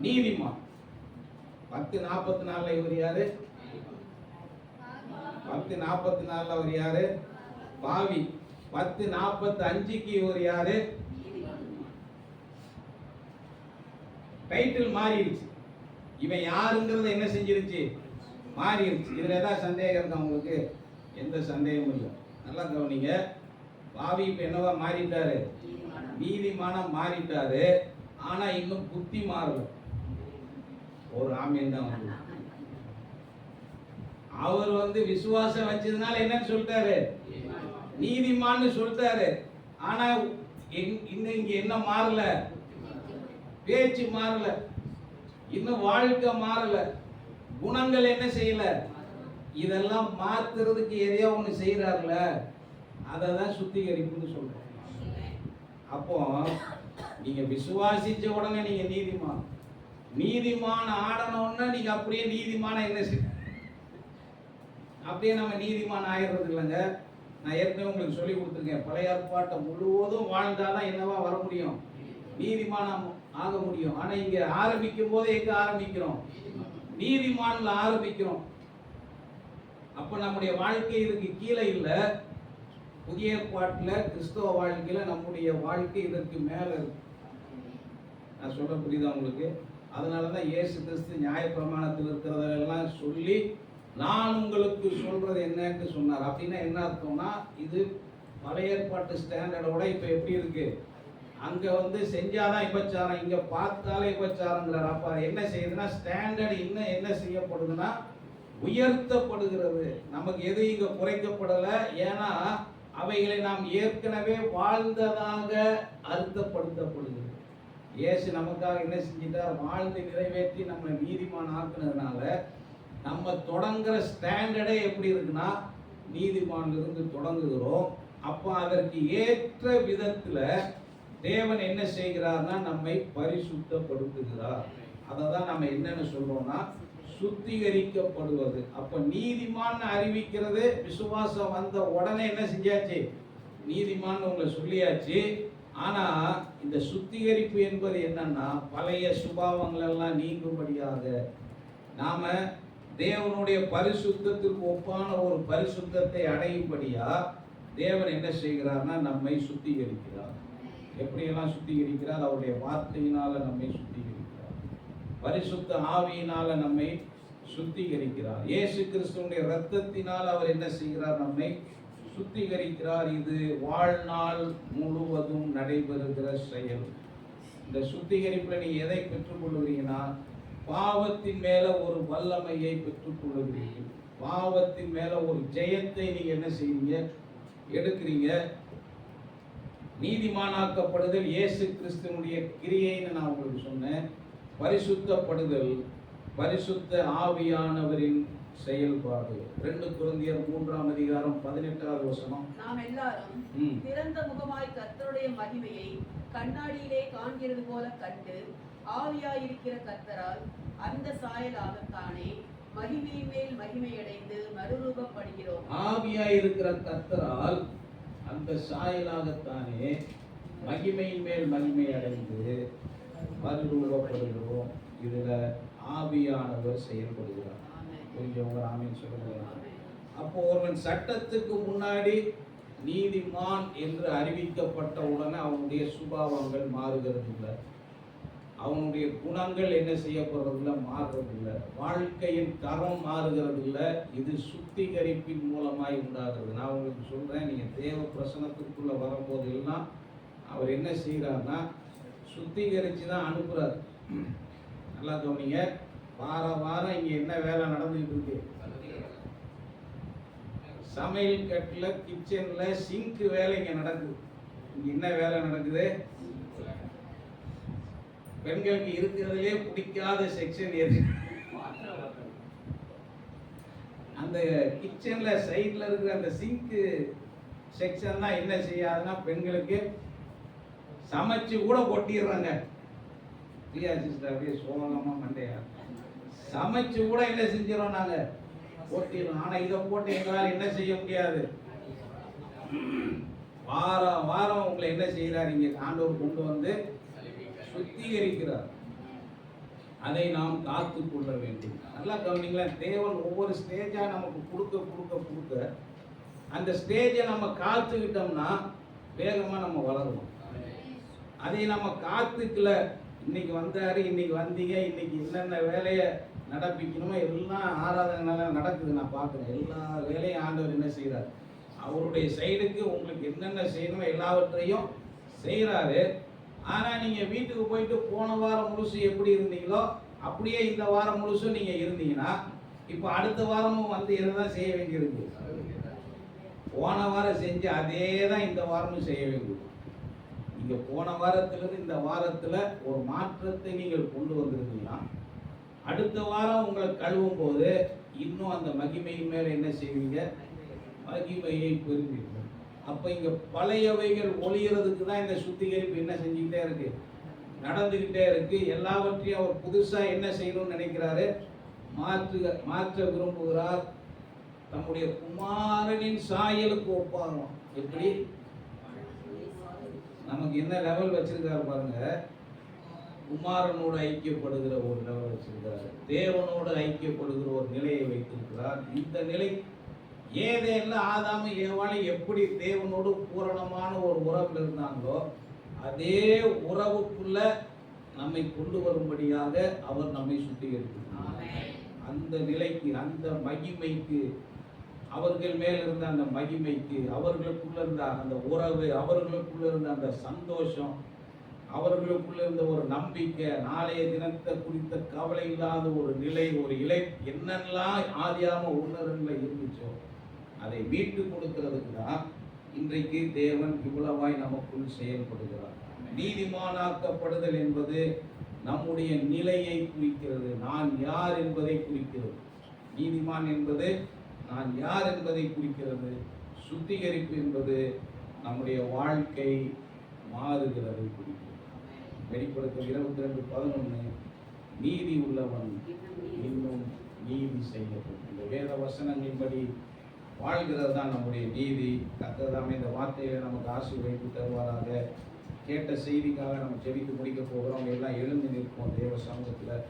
நீதிமான். 10:44 இவர் யாரு? 10:44 அவர் யாரு? பாவி. 10:45 இவர் யாரு? டைட்டில் மாறிடுச்சு. இவன் யாருங்கிறது என்ன செஞ்சிருச்சு? மாறிடுச்சு. இதுல ஏதாவது சந்தேகம் இருக்கா உங்களுக்கு? எந்த சந்தேகமும் இல்லை. நல்லா கவனிங்க. பாவி இப்ப என்னவா மாறிட்டாரு? நீதிமானா மாறிட்டாரு. ஆனா இன்னும் புத்தி மாறல. ஒரு ஆமீன் தான் வந்து அவர் வந்து விசுவாசம் வச்சதுனால என்னன்னு சொல்லிட்டாரு? நீதிமான்னு சொல்லிட்டாரு. ஆனா இன்னும் இங்க என்ன மாறல? பேச்சு மாறல, இன்னும் வாழ்க்கை மாறல, குணங்கள் என்ன செய்யல. இதெல்லாம் மாத்துறதுக்கு எதையோ ஒண்ணு செய்யறாருல, அததான் சுத்திகரிப்புன்னு சொல்றோம். அப்போ நீங்க விசுவாசிச்ச உடனே நீங்க நீதிமான் ஆடணும்னா நீங்க அப்படியே நீதிமான என்ன அப்படியே நம்ம நீதிமான் ஆயிடுறது இல்லைங்க. நான் ஏற்கனவே உங்களுக்கு சொல்லி கொடுத்துருக்கேன், பழைய ஏற்பாட்டை முழுவதும் வாழ்ந்தாதான் என்னவா வர முடியும், நீதிமானம் ஆக முடியும். ஆனா இங்க ஆரம்பிக்கும் போதே எங்க ஆரம்பிக்கிறோம், நீதிமான்ல ஆரம்பிக்கிறோம். அப்ப நம்முடைய வாழ்க்கை இதுக்கு கீழே இல்லை. புதிய ஏற்பாட்டுல கிறிஸ்தவ வாழ்க்கையில நம்முடைய வாழ்க்கை இதற்கு மேல இருக்கு. நான் சொல்ற புரியுதா உங்களுக்கு? அதனாலதான் இயேசு கிறிஸ்து நியாயப்பிரமாணத்தில் இருக்கிறதெல்லாம் சொல்லி நான் உங்களுக்கு சொல்றது என்னன்னு சொன்னார். அப்படின்னா என்ன அர்த்தம்னா, இது பழைய ஏற்பாட்டு ஸ்டாண்டர்டோட இப்ப எப்படி இருக்கு, அங்க செஞ்சாதான் விபச்சாரம், இங்க பார்த்தாலே விபச்சாரங்கிறார். அப்ப என்ன செய்யுதுன்னா, ஸ்டாண்டர்ட் இன்னும் என்ன செய்யப்படுதுன்னா உயர்த்தப்படுகிறது. நமக்கு எது இங்க குறைக்கப்படல. ஏன்னா அவைகளை நாம் ஏற்கனவே வாழ்ந்ததாக அர்த்தப்படுத்தப்படுகிறது. இயேசு நமக்காக என்ன செஞ்சிட்டார், வாழ்ந்து நிறைவேற்றி நம்ம நீதிமான் ஆக்குனதுனால நம்ம தொடங்குற ஸ்டாண்டர்டே எப்படி இருக்குன்னா நீதிமான்ல இருந்து தொடங்குகிறோம். அப்ப அதற்கு ஏற்ற விதத்துல தேவன் என்ன செய்கிறார்னா நம்மை பரிசுத்தப்படுத்துகிறார். அதை தான் நம்ம என்னன்னு சொல்றோம்னா சுத்திகரிக்கப்படுவது. அப்ப நீதிமான் அறிவிக்கிறது, விசுவாசம் வந்த உடனே என்ன செஞ்சாச்சு, நீதிமான் உங்களை சொல்லியாச்சு. ஆனா இந்த சுத்திகரிப்பு என்பது என்னன்னா, பழைய சுபாவங்கள் எல்லாம் நீங்கும்படியாக நாம தேவனுடைய பரிசுத்தத்திற்கு ஒப்பான ஒரு பரிசுத்தத்தை அடையும்படியா தேவன் என்ன செய்கிறார்னா நம்மை சுத்திகரிக்கிறார். எப்படியெல்லாம் சுத்திகரிக்கிறார், அவருடைய வார்த்தையினால நம்மை சுத்திகரிக்கிறார், பரிசுத்த ஆவியினால நம்மை சுத்திகரிக்கிறார், இயேசு கிறிஸ்துவினுடைய இரத்தத்தினால் அவர் என்ன செய்கிறார், நம்மை சுத்திகரிக்கிறார். இது வாழ்நாள் முழுவதும் நடைபெறுகிற செயல். இந்த சுத்திகரிப்புல நீங்க எதை பெற்றுக் கொள்ளுகிறீங்கன்னா, பாவத்தின் மேல ஒரு வல்லமையை பெற்றுக் கொள்ளுகிறீர்கள். பாவத்தின் மேல ஒரு ஜெயத்தை நீங்க என்ன செய்றீங்க, எடுக்கிறீங்க. நீதிமானாக்கப்படுதல் இயேசு கிறிஸ்துவினுடைய கிரியைன்னு நான் உங்களுக்கு சொன்னேன். பரிசுத்தப்படுதல் பரிசுத்த ஆவியானவரின் செயல்பாடு. 2 கொரிந்தியர் 3:18 நாம் எல்லாரும் திறந்த முகமாய் கர்த்தருடைய மகிமையை கண்ணாடியிலே காண்கிறது போல கண்டு ஆவியாயிருக்கிற கர்த்தரால் அந்த சாயலாகத்தானே மகிமையின் மேல் மகிமையடைந்து மறுரூபப்படுகிறோம். ஆவியாயிருக்கிற கர்த்தரால் அந்த சாயலாகத்தானே மகிமையின் மேல் மகிமை அடைந்து மறுரூபப்படுகிறோம். இதுல ஆவியானவர் செயல்படுகிறார். புரிஞ்சவங்க ஆமென் சொல்லுங்க. அப்போ ஒருவன் சட்டத்துக்கு முன்னாடி நீதிமான் என்று அறிவிக்கப்பட்ட உடனே அவனுடைய சுபாவங்கள் மாறுகிறது இல்லை, அவனுடைய குணங்கள் என்ன செய்யப்படுறதில்லை, மாறுறது இல்லை, வாழ்க்கையின் தரம் மாறுகிறது இல்லை. இது சுத்திகரிப்பின் மூலமாய் உண்டாகிறது. நான் உங்களுக்கு சொல்றேன், நீங்க தேவ பிரசனத்திற்குள்ள வரும்போது எல்லாம் அவர் என்ன செய்யறாருன்னா சுத்திகரிச்சு தான் அனுப்புறாரு. நல்லா கவனிங்க. வாரம் இங்க என்ன வேலை நடந்துட்டு இருக்கு, சமையல் கட்டுல கிச்சன்ல சிங்க் வேலை இங்க நடக்குது. இங்க என்ன வேலை நடக்குது, பெண்களுக்கு இருக்கிறதுலே பிடிக்காத செக்ஷன் எது, அந்த கிச்சன்ல சைட்ல இருக்கிற அந்த சிங்க் செக்ஷன் தான் என்ன செய்யாதுன்னா பெண்களுக்கு சமைச்சு கூட கொட்டிடுறாங்க. பிரியா சிஸ்டர் அப்படியே சோழமா மண்டையா சமைச்சு கூட என்ன செஞ்சிடறோம் நாங்க, போட்டிடுறோம். ஆனா இதை போட்டு எங்களால் என்ன செய்ய முடியாது. வாரம் உங்களை என்ன செய்யறாரு, இங்க ஆண்டவர் கொண்டு வந்து சுத்திகரிக்கிறார். அதை நாம் காத்து கொள்ள வேண்டும். நல்லா கவனிங்களா, தேவன் ஒவ்வொரு ஸ்டேஜா நமக்கு கொடுக்க அந்த ஸ்டேஜை நம்ம காத்துக்கிட்டோம்னா வேகமா நம்ம வளருவோம். அதை நம்ம காத்துக்கல, இன்னைக்கு வந்தாரு, இன்னைக்கு வந்தீங்க, இன்னைக்கு என்னென்ன வேலையை நடப்பிக்கணுமோ எல்லாம் ஆராதனை நடக்குது, நான் பார்க்குறேன். எல்லா வேலையும் ஆண்டவர் என்ன செய்கிறார், அவருடைய சைடுக்கு உங்களுக்கு என்னென்ன செய்யணுமோ எல்லாவற்றையும் செய்கிறாரு. ஆனால் நீங்கள் வீட்டுக்கு போயிட்டு போன வாரம் முழுசு எப்படி இருந்தீங்களோ அப்படியே இந்த வாரம் முழுசும் நீங்கள் இருந்தீங்கன்னா இப்போ அடுத்த வாரமும் எதை தான் செய்ய வேண்டியிருக்கு, போன வாரம் செஞ்சு அதே தான் இந்த வாரமும் செய்ய வேண்டியது. நீங்கள் போன வாரத்திலிருந்து இந்த வாரத்தில் ஒரு மாற்றத்தை நீங்கள் கொண்டு வந்திருக்கீங்கன்னா அடுத்த வாரம் உங்களை கழுவும் போது இன்னும் அந்த மகிமையின் மேலே என்ன செய்வீங்க, மகிமையை பெறுவீர்கள். அப்போ இங்கே பழையவைகள் ஒளியறதுக்கு தான் இந்த சுத்திகரிப்பு என்ன செஞ்சுக்கிட்டே இருக்கு, நடந்துக்கிட்டே இருக்கு. எல்லாவற்றையும் அவர் புதுசாக என்ன செய்யணும்னு நினைக்கிறாரு, மாற்ற விரும்புகிறார். தம்முடைய குமாரனின் சாயலுக்கு ஒப்பாகும். எப்படி? நமக்கு என்ன லெவல் வச்சிருக்காரு பாருங்க. குமாரனோடு ஐக்கியப்படுகிற ஒரு லெவல் வச்சிருக்கிறார். தேவனோடு ஐக்கியப்படுகிற ஒரு நிலையை வைத்திருக்கிறார். இந்த நிலை ஏதேல்ல ஆதாம ஏவாளை எப்படி தேவனோடு பூரணமான ஒரு உறவில் இருந்தாங்களோ அதே உறவுக்குள்ள நம்மை கொண்டு வரும்படியாக அவர் நம்மை சுத்திகரிக்கிறார். அந்த நிலைக்கு, அந்த மகிமைக்கு, அவர்கள் மேல் இருந்த அந்த மகிமைக்கு, அவர்களுக்குள்ள இருந்த அந்த உறவு, அவர்களுக்குள்ள இருந்த அந்த சந்தோஷம், அவர்களுக்குள்ள இருந்த ஒரு நம்பிக்கை, நாளைய தினத்தை குறித்த கவலை இல்லாத ஒரு நிலை, ஒரு இலை, என்னெல்லாம் ஆதியாம உணர்வுல இருந்துச்சோ அதை மீட்டு கொடுக்கிறதுக்கு தான் இன்றைக்கு தேவன் இவ்வளவாய் நமக்குள் செயல்படுகிறார். நீதிமானாக்கப்படுதல் என்பது நம்முடைய நிலையை குறிக்கிறது. நான் யார் என்பதை குறிக்கிறது. நீதிமான் என்பது நான் யார் என்பதை குறிக்கிறது. சுத்திகரிப்பு என்பது நம்முடைய வாழ்க்கை மாறுகிறதை குறிக்கிறது. வெளிப்படுத்தல் 22:11 நீதி உள்ளவன் இன்னும் நீதி செய்யப்படும். இந்த வேத வசனங்களின்படி வாழ்கிறது தான் நம்முடைய நீதி. கர்த்தர் இந்த வார்த்தையை நமக்கு ஆசீர்வதித்து தருவாராக. கேட்ட செய்திக்காக நம்ம ஜெபித்து முடிக்க போகிறோம். எல்லாம் எழுந்து நிற்போம். தேவ சமூகத்தில்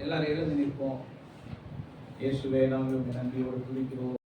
எல்லாரும் எழுந்து நிற்போம். இயேசுவே நாங்கள் நன்றியோடு துதிக்கிறோம்.